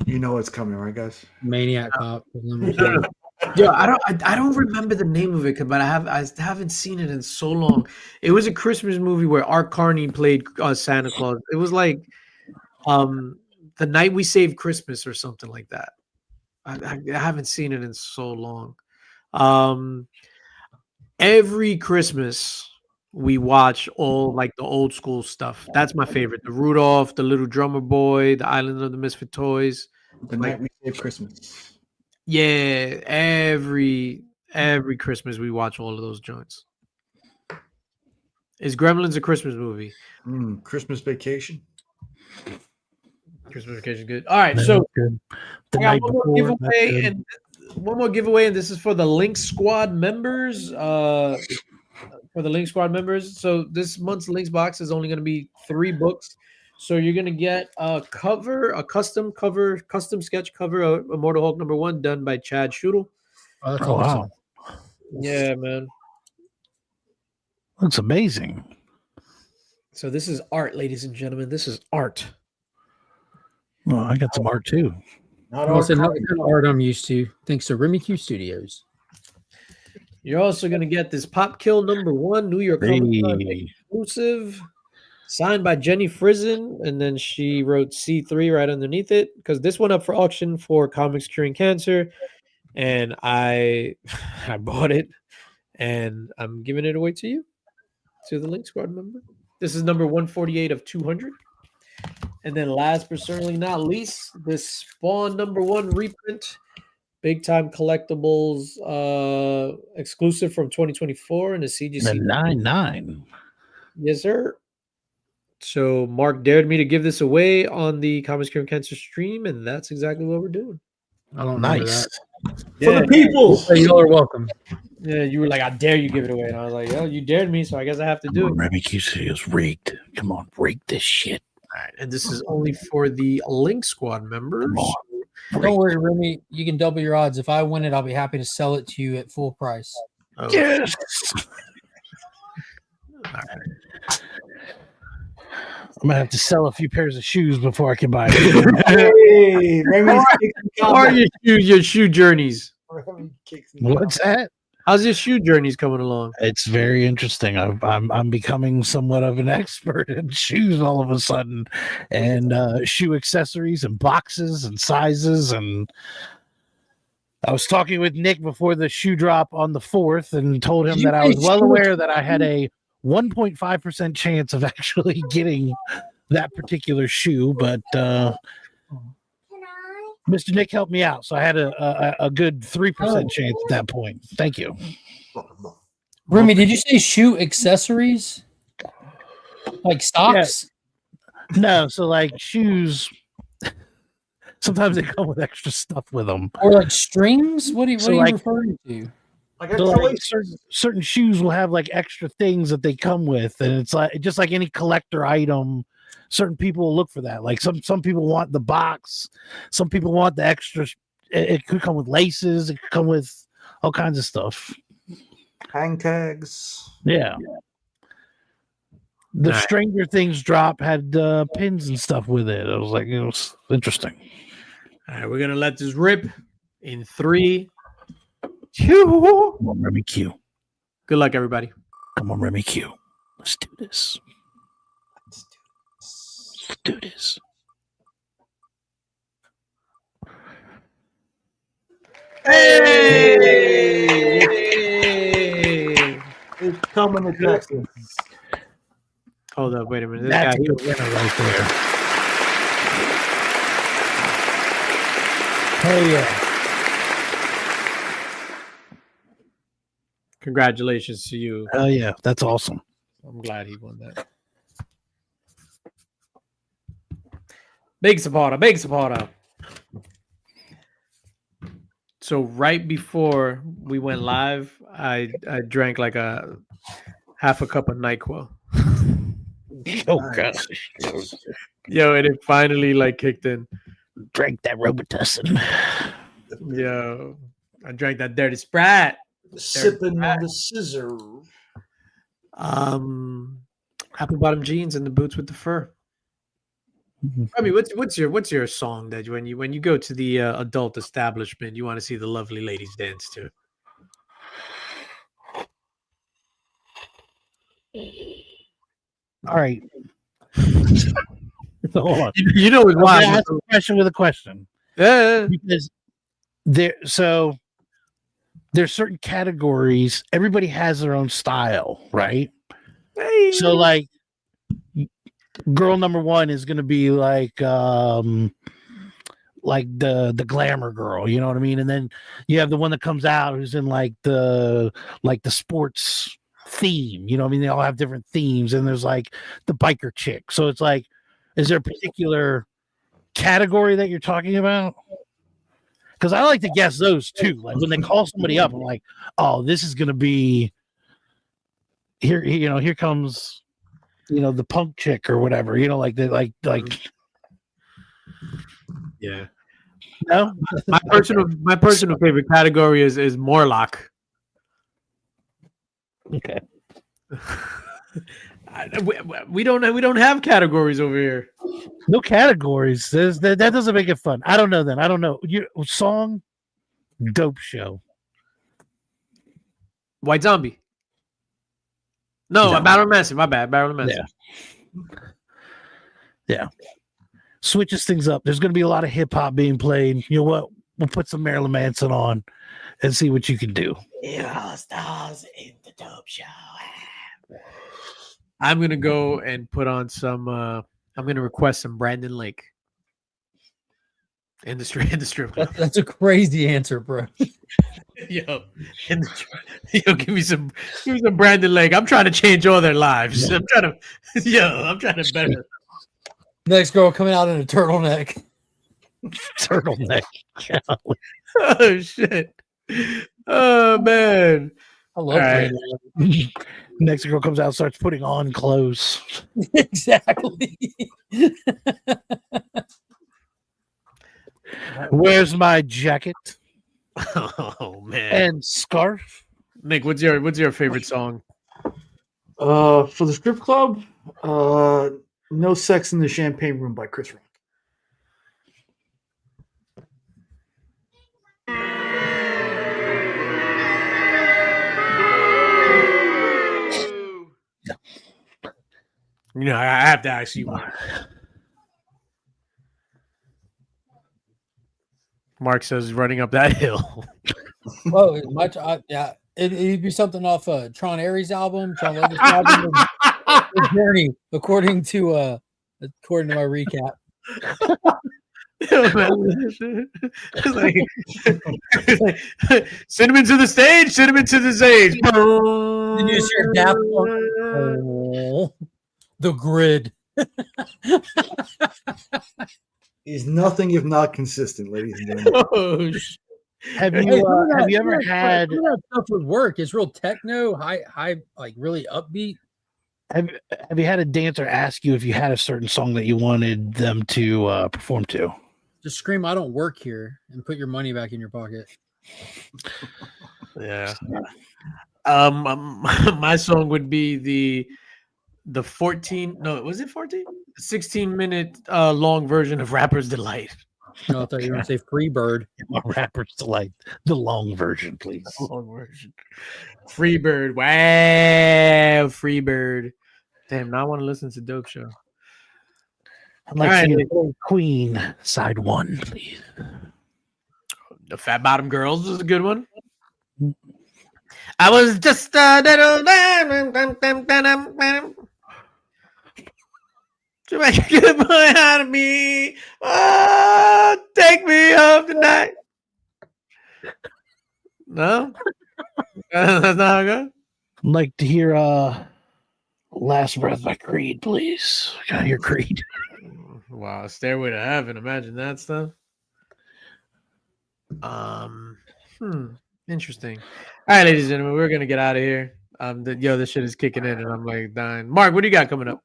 You know what's coming, right, guys? Maniac Cop. was number No, 2. Yeah, I don't remember the name of it, but I haven't seen it in so long. It was a Christmas movie where Art Carney played Santa Claus. It was like The Night We Saved Christmas or something like that. I haven't seen it in so long. Every Christmas we watch all like the old school stuff. That's my favorite. The Rudolph, the Little Drummer Boy, the Island of the Misfit Toys. The Night We Saved Christmas. Yeah, every Christmas we watch all of those joints. Is Gremlins a Christmas movie? Christmas Vacation. Christmas Vacation, good. All right, so Good. The I got night one more before. that's giveaway, good. and one more giveaway, and this is for the Linx Squad members. For the Linx Squad members, so this month's Linx box is only going to be 3 books. So you're going to get a cover, a custom sketch cover of Immortal Hulk #1 done by Chad Schudel. Oh, that's Oh, awesome. wow. Yeah, man. Looks amazing. So this is art, ladies and gentlemen. This is art. Well, I got some art too. Not Also, Art another Carney. kind of art I'm used to, thanks to Remy Q Studios. You're also going to get this Pop Kill #1 New York Comic Con Hey. exclusive, signed by Jenny Frizen, and then she wrote C3 right underneath it, because this went up for auction for Comics Curing Cancer, and I bought it, and I'm giving it away to you, to the Link Squad member. This is number 148 of 200. And then last but certainly not least, this Spawn #1 reprint, big time collectibles, exclusive from 2024 in the The CGC. 9-9. Yes, sir. So Mark dared me to give this away on the Comics Curing Cancer stream, and that's exactly what we're doing. I don't remember Nice. that. For the people. So y'all are welcome. Yeah, you were like, I dare you give it away. And I was like, oh, you dared me, so I guess I have to do it. Remy Q Studios rigged. Come on, rig this shit. All right. And this is only for the Link Squad members. Come on. Don't worry, Remy. You can double your odds. If I win it, I'll be happy to sell it to you at full price. Oh, Yes. all right. I'm gonna have to sell a few pairs of shoes before I can buy it. Hey, Remy kicks How are your shoe journeys? What's that? How's your shoe journeys coming along? It's very interesting. I'm becoming somewhat of an expert in shoes all of a sudden, and shoe accessories and boxes and sizes. And I was talking with Nick before the shoe drop on the 4th, and told him Did you that I was say well shoe aware that I had a 1.5% chance of actually getting that particular shoe, but Mr. Nick helped me out, so I had a good 3% chance at that point. Thank you. Remy, did you say shoe accessories? Like stocks? No, so like shoes, sometimes they come with extra stuff with them. Or like strings? What are you So, like- referring to? Like So like certain shoes will have like extra things that they come with, and it's like just like any collector item. Certain people will look for that. Like some people want the box, some people want the extra. It could come with laces. It could come with all kinds of stuff. hang tags. Yeah. The Nice. Stranger Things drop had pins and stuff with it. I was like, it was interesting. All right, we're gonna let this rip in 3, 2. Come on, Remy Q. Good luck, everybody. Come on, Remy Q. Let's do this. Let's do this. Hey! It's coming to Texas. Hold up, wait a minute. This That's guy, a winner right there. Hell yeah. congratulations to you. Hell yeah. That's awesome. I'm glad he won that. Big supporter, big supporter. So right before we went live, I drank like a half a cup of NyQuil. Oh gosh. Yo, and it finally like kicked in. Drank that Robitussin. Yo, I drank that dirty Sprite. Sipping on the scissor. Apple bottom jeans and the boots with the fur. I mean, what's your song that when you go to the adult establishment, you want to see the lovely ladies dance to? All right. Hold on. You know it's Why? wild. Ask a question with a question. Yeah. Because there's certain categories. Everybody has their own style, right? Hey. So like girl number one is gonna be like the glamour girl, you know what I mean? And then you have the one that comes out who's in like the sports theme, you know what I mean? They all have different themes, and there's like the biker chick. So it's like, is there a particular category that you're talking about? Because I like to guess those too. Like when they call somebody up, I'm like, oh, this is gonna be here, you know, here comes, you know, the punk chick or whatever, you know, like Yeah. no. My personal favorite category is Morlock. Okay. We don't have categories over here. No categories. That doesn't make it fun. I don't know then. I don't know. Your song, dope show. White Zombie. No, Battle Massive. My bad. Battle Massive. Yeah. Switches things up. There's going to be a lot of hip hop being played. You know what? We'll put some Marilyn Manson on and see what you can do. Stars in the dope show. I'm gonna go and put on some. I'm gonna request some Brandon Lake in the strip club. That's a crazy answer, bro. Yo, give me some Brandon Lake. I'm trying to change all their lives. I'm trying to better. Next girl coming out in a turtleneck. Turtleneck. Oh shit. Oh man. I love Brandon. Next girl comes out, starts putting on clothes. Exactly. Where's my jacket Oh man. and scarf? Nick, what's your favorite song? For the strip club, No Sex in the Champagne Room by Chris Rock. You know, I have to ask you one. Mark says running up that hill. Well, yeah, it'd be something off Tron Ares album, Tron Legacy album, The Journey, according to my recap. It's like, cinnamon to the stage, cinnamon to the stage. Did you hear Daft Punk? Oh, the grid. Is nothing if not consistent, ladies and gentlemen. Oh, Have you ever had? That stuff would work. It's real techno, high, like really upbeat. Have you had a dancer ask you if you had a certain song that you wanted them to perform to? Just scream, "I don't work here," and put your money back in your pocket. yeah. My song would be the 14. No, was it 14? 16-minute long version of Rapper's Delight. No, I thought you were going to say Free Bird. Rapper's Delight, the long version, please. Long version. Freebird. Wow, Freebird. Damn, now I want to listen to Dope Show. I'd like All to right. hear Queen side 1, please. The Fat Bottom Girls was a good one. I was just a little to make a good boy out of me. Oh, take me home tonight. No, that's not how it goes. I'd like to hear Last Breath by Creed, please. Gotta hear Creed. Wow, Stairway to Heaven. Imagine that stuff. Interesting. All right, ladies and gentlemen, we're gonna get out of here. This shit is kicking in, and I'm like dying. Mark, what do you got coming up?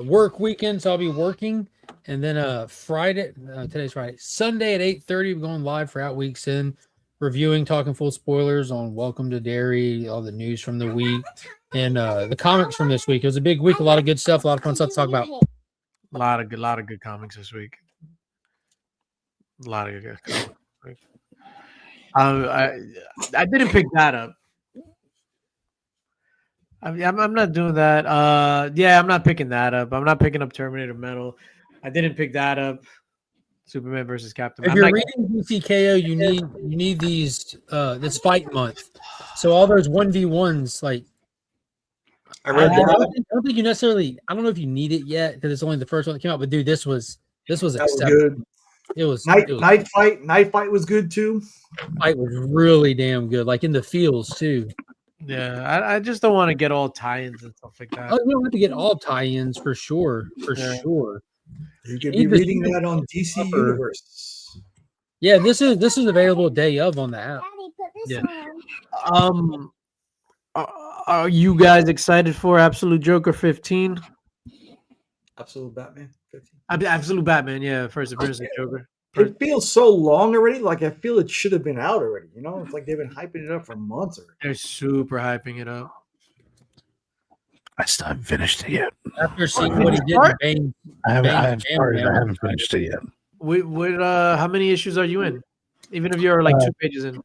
Work weekends, I'll be working, and then Friday. Today's Friday. Sunday at 8:30, we're going live for Out Weeks In, reviewing, talking full spoilers on Welcome to Derry, all the news from the week, and the comics from this week. It was a big week, a lot of good stuff, a lot of fun stuff to talk about. A lot of good comics this week. A lot of good comics. I didn't pick that up. I'm not doing that. I'm not picking that up. I'm not picking up Terminator Metal. I didn't pick that up. Superman versus Captain. If you're reading DCKO, you need these this fight month. So all those 1v1s, like I read I that. don't think you necessarily. I don't know if you need it yet because it's only the first one that came out. But dude, this was That was acceptable. good. It was Night fight was good too. fight was really damn good. Like in the feels too. Yeah, I just don't want to get all tie-ins and stuff like that. Oh, you don't have to get all tie-ins for sure. Yeah. Sure. You could Need be to reading see that on DC upper- Universe. Yeah, this is available day of on the app. Daddy, put this Yeah. on. Are you guys excited for Absolute Joker 15? Absolute Batman 15. Absolute Batman, yeah, first appearance of Joker. It feels so long already. Like I feel it should have been out already. You know, it's like they've been hyping it up for months already. They're super hyping it up. I still haven't finished it yet. After seeing what he did in Bane, I haven't Bane started. Jam, I haven't finished it yet. How many issues are you in? Even if you're like 2 pages in.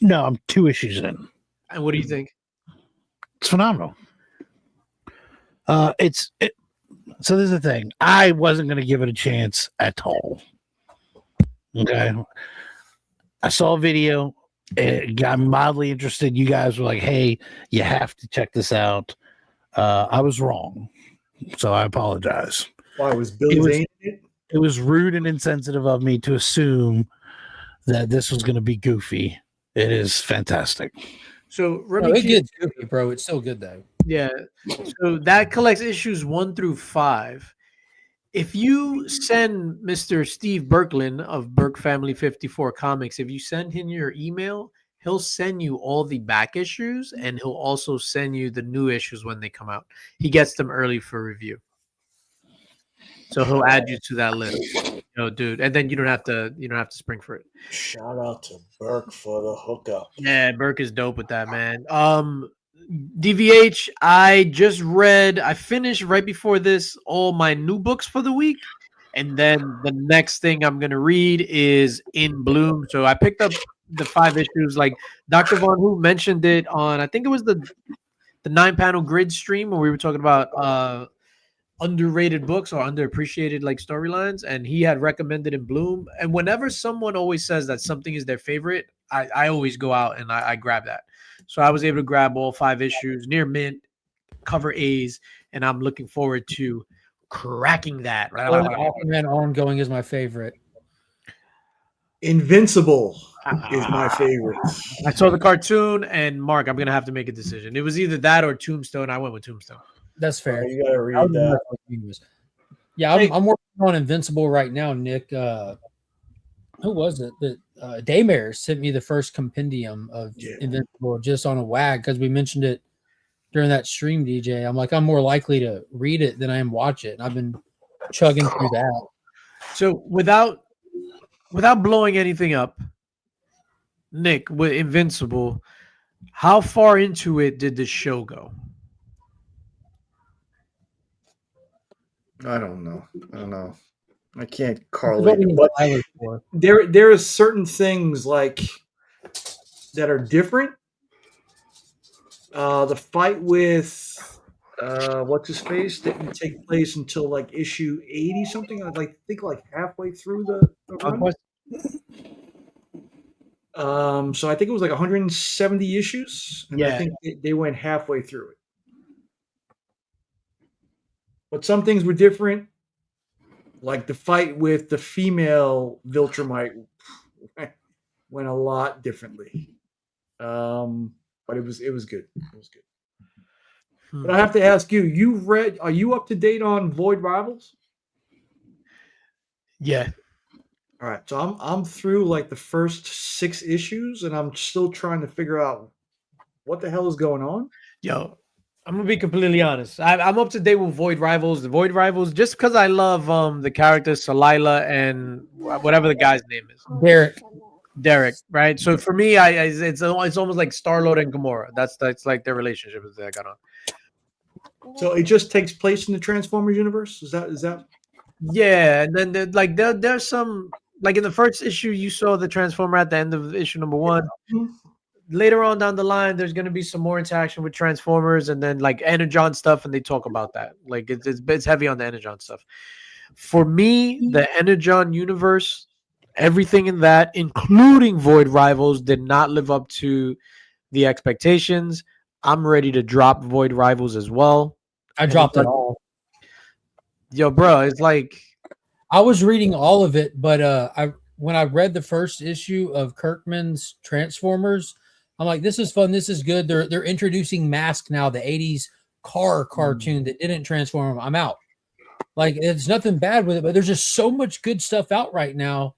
No, I'm 2 issues in. And what do you think? It's phenomenal. So this is the thing. I wasn't going to give it a chance at all. Okay. I saw a video. It got me mildly interested. You guys were like, hey, you have to check this out. I was wrong. So I apologize. Why was Billy Zane in it? It was rude and insensitive of me to assume that this was going to be goofy. It is fantastic. So no, it gets goofy, bro. It's so good though. Yeah. So that collects issues 1 through 5. If you send Mr. Steve Berklin of Burke Family 54 Comics, if you send him your email, he'll send you all the back issues and he'll also send you the new issues when they come out. He gets them early for review. So he'll add you to that list. Dude. And then you don't have to spring for it. Shout out to Burke for the hookup. Yeah, Burke is dope with that, man. DVH, I finished right before this all my new books for the week. And then the next thing I'm going to read is In Bloom. So I picked up the 5 issues. Like Dr. Von Who mentioned it on, I think it was the 9-panel grid stream where we were talking about underrated books or underappreciated like storylines. And he had recommended In Bloom. And whenever someone always says that something is their favorite, I always go out and I grab that. So I was able to grab all 5 issues near mint, cover A's, and I'm looking forward to cracking that. Right? Aquaman Ongoing is my favorite. Invincible is my favorite. I saw the cartoon, and Mark, I'm going to have to make a decision. It was either that or Tombstone. I went with Tombstone. That's fair. You gotta read that. Yeah, I'm working on Invincible right now, Nick. Who was it? Daymare sent me the first compendium of Invincible just on a wag because we mentioned it during that stream, DJ. I'm like, I'm more likely to read it than I am watch it. And I've been chugging through that. So without blowing anything up, Nick, with Invincible, how far into it did the show go? I don't know. I can't correlate. But for. there are certain things like that are different. The fight with what's his face didn't take place until like issue 80 something. I think like halfway through the run. Conquest? So I think it was like 170 issues, and I Yeah. think they went halfway through it. But some things were different, like the fight with the female Viltrumite went a lot differently. But it was good. It was good. But I have to ask you: are you up to date on Void Rivals? Yeah. All right, so I'm through like the first 6 issues, and I'm still trying to figure out what the hell is going on. Yo, I'm gonna be completely honest. I'm up to date with Void Rivals. The Void Rivals, just because I love the characters Salila and whatever the guy's name is, Derek. Right. So for me, it's almost like Starlord and Gamora. That's like their relationship that I got on. So it just takes place in the Transformers universe. Is that? Yeah, and then there's some, like in the first issue you saw the Transformer at the end of issue number 1. Later on down the line, there's going to be some more interaction with Transformers and then like Energon stuff, and they talk about that. Like it's heavy on the Energon stuff. For me, the Energon universe, everything in that, including Void Rivals, did not live up to the expectations. I'm ready to drop Void Rivals as well. I dropped it all. Yo, bro, it's like I was reading all of it, but when I read the first issue of Kirkman's Transformers, I'm like, this is fun, this is good. They're introducing Mask now, the 80s car cartoon that didn't transform. I'm out. Like, it's nothing bad with it, but there's just so much good stuff out right now.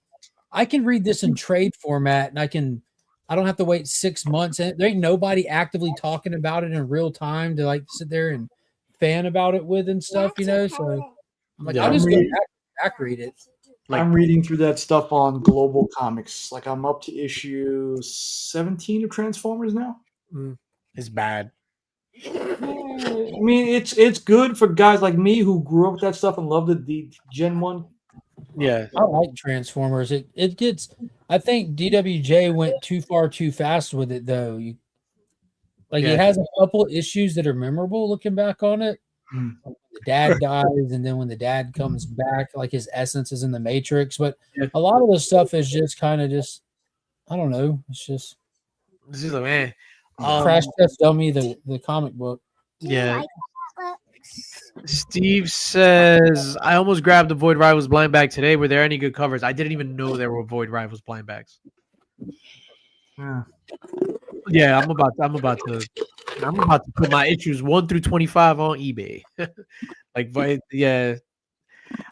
I can read this in trade format, and I don't have to wait 6 months. And there ain't nobody actively talking about it in real time to like sit there and fan about it with and stuff, you know. So I'm like, I'll just go back read it. Like, I'm reading through that stuff on Global Comics. Like, I'm up to issue 17 of Transformers now. It's bad. I mean, it's good for guys like me who grew up with that stuff and loved the Gen 1. Yeah, I like Transformers. It gets. I think DWJ went too far too fast with it, though. It has a couple issues that are memorable looking back on it. Like the dad dies, and then when the dad comes back, like his essence is in the Matrix. But a lot of the stuff is just kind of just, I don't know. It's just this is a man. Crash Test Dummy, the comic book. Yeah. Steve says, I almost grabbed the Void Rivals blind bag today. Were there any good covers? I didn't even know there were Void Rivals blind bags. Yeah, I'm about to put my issues 1 through 25 on eBay. I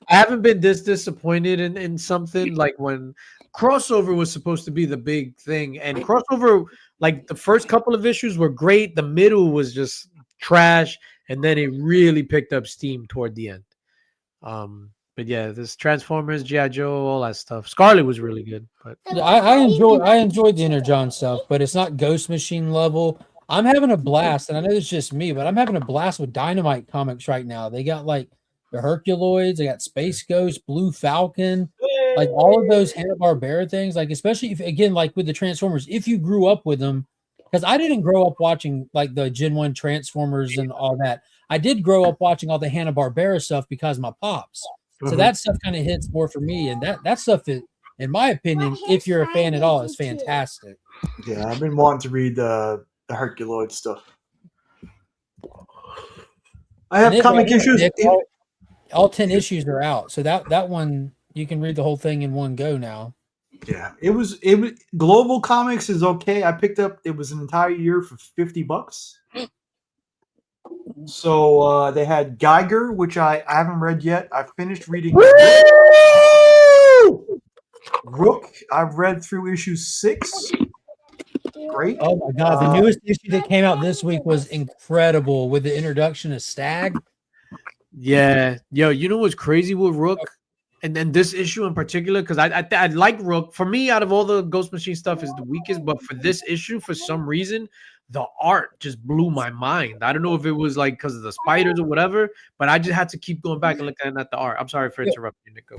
haven't been this disappointed in something like when crossover was supposed to be the big thing, and crossover, like the first couple of issues were great, the middle was just trash, and then it really picked up steam toward the end. But yeah, this Transformers, G.I. Joe, all that stuff. Scarlet was really good, but I enjoyed the Energon stuff, but it's not Ghost Machine level. I'm having a blast, and I know it's just me, but I'm having a blast with Dynamite Comics right now. They got like the Herculoids, they got Space Ghost, Blue Falcon, like all of those Hanna-Barbera things. Like, especially if, again, like with the Transformers, if you grew up with them, because I didn't grow up watching like the Gen 1 Transformers and all that. I did grow up watching all the Hanna-Barbera stuff because of my pops. So that stuff kind of hits more for me, and that stuff is, in my opinion, if you're a fan at all, is fantastic. Yeah, I've been wanting to read the Herculoid stuff. I have comic issues. All 10 issues are out, so that one you can read the whole thing in one go now. Yeah, it was Global Comics is okay. I picked up, it was an entire year for $50. So they had Geiger, which I haven't read yet. I finished reading Rook. I've read through issue 6. Great. Oh my god, the newest issue that came out this week was incredible with the introduction of Stag. Yeah, yo, you know what's crazy with Rook, and then this issue in particular, because I like Rook. For me, out of all the Ghost Machine stuff, is the weakest. But for this issue, for some reason, the art just blew my mind. I don't know if it was like because of the spiders or whatever, but I just had to keep going back and looking at the art. I'm sorry for interrupting you, Nico.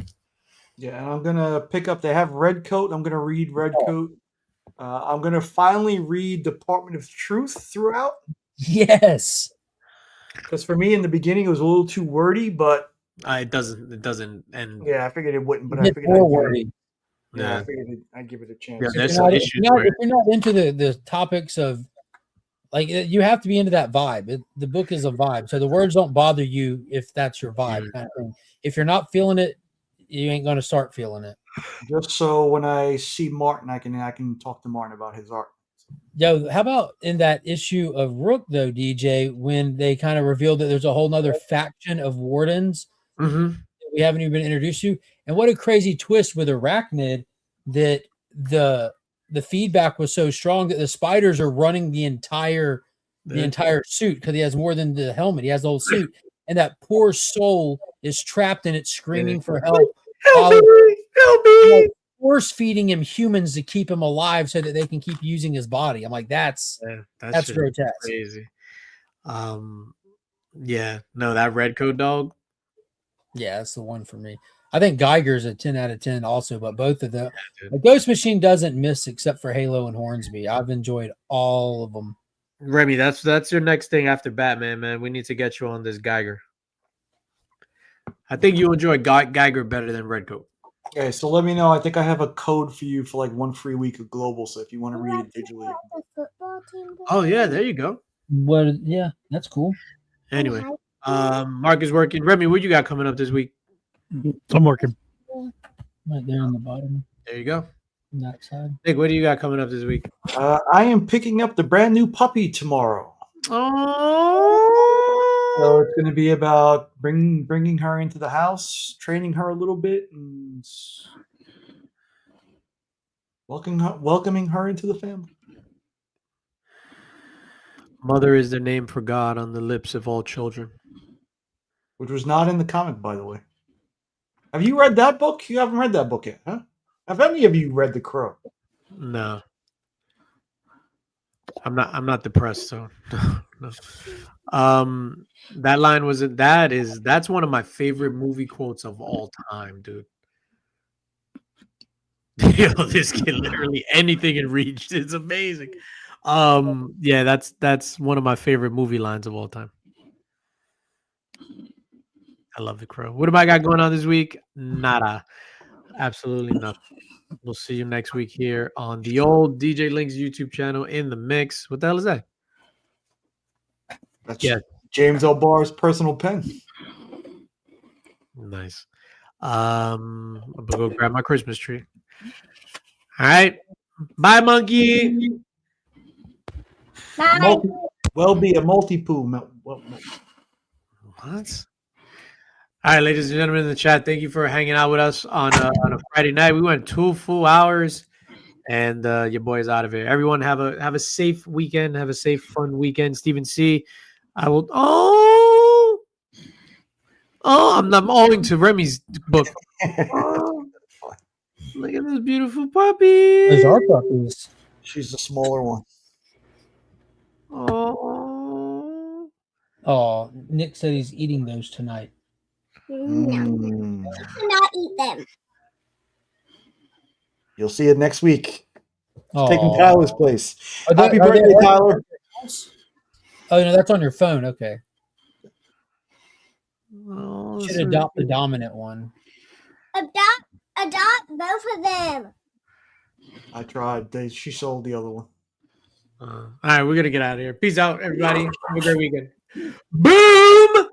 Yeah, and I'm gonna pick up. They have Red Coat. I'm gonna read Red Coat. I'm gonna finally read Department of Truth throughout. Yes. Because for me in the beginning it was a little too wordy, but It doesn't, and yeah, I figured it wouldn't. But I Get figured more I'd give it, wordy. yeah, I figured I'd give it a chance. yeah. If There's you're some not, issues where if you're not into the topics of like you have to be into that vibe. The book is a vibe, so the words don't bother you if that's your vibe kind of thing. If you're not feeling it, you ain't gonna start feeling it. Just so when I see Martin, I can talk to Martin about his art. Yo, how about in that issue of Rook though, DJ, when they kind of revealed that there's a whole nother faction of wardens Mhm. that we haven't even introduced you, and what a crazy twist with Arachnid that the feedback was so strong that the spiders are running the entire suit because he has more than the helmet. He has the whole suit, and that poor soul is trapped in it, screaming for help. Help while, me! Help me! force feeding him humans to keep him alive so that they can keep using his body. I'm like, that's That shit is grotesque. crazy. Yeah, no, that red coat dog. Yeah, that's the one for me. I think Geiger's a 10 out of 10 also, but both of them. dude. The Ghost Machine doesn't miss except for Halo and Hornsby. I've enjoyed all of them. Remy, that's your next thing after Batman, man. We need to get you on this Geiger. I think you enjoy Geiger better than Redcoat. Okay, so let me know. I think I have a code for you for like 1 free week of Global. So if you want to read it digitally, The football team. Oh yeah, there you go. What? Yeah, that's cool. Anyway, Mark is working. Remy, what you got coming up this week? I'm working. Right there on the bottom, There you go. on that side. Nick, what do you got coming up this week? I am picking up the brand new puppy tomorrow. Oh, So it's going to be about bringing her into the house, training her a little bit, and welcoming her into the family. Mother is the name for God on the lips of all children. Which was not in the comic, by the way. Have you read that book? You haven't read that book yet, huh? Have any of you read The Crow? No. I'm not depressed, so no. That line wasn't that's one of my favorite movie quotes of all time, dude. Yo, this kid literally anything in reach. It's amazing. Yeah, that's one of my favorite movie lines of all time. I love The Crow. What have I got going on this week? Nada. Absolutely nothing. We'll see you next week here on the old DJ Linx YouTube channel in the mix. What the hell is that? That's Yeah. James L. Barr's personal pen. Nice. I'm gonna go grab my Christmas tree. All right. Bye, monkey. Bye. Be a multi-poo. What? All right, ladies and gentlemen in the chat, thank you for hanging out with us on a Friday night. We went 2 full hours, and your boy's out of here. Everyone have a safe weekend. Have a safe, fun weekend. Stephen C. I will. I'm owing to Remy's book. Oh, look at those beautiful puppies. Those are puppies. She's the smaller one. Oh. Oh, Nick said he's eating those tonight. No, Mm. do not eat them. You'll see it next week. Oh, Taking Tyler's place. Are they- Happy are they- birthday, Tyler. Oh no, that's on your phone. Okay, Oh, should so adopt the cute. dominant one. Adopt both of them. I tried. She sold the other one. All right, we're gonna get out of here. Peace out, everybody. Have a great weekend. Boom.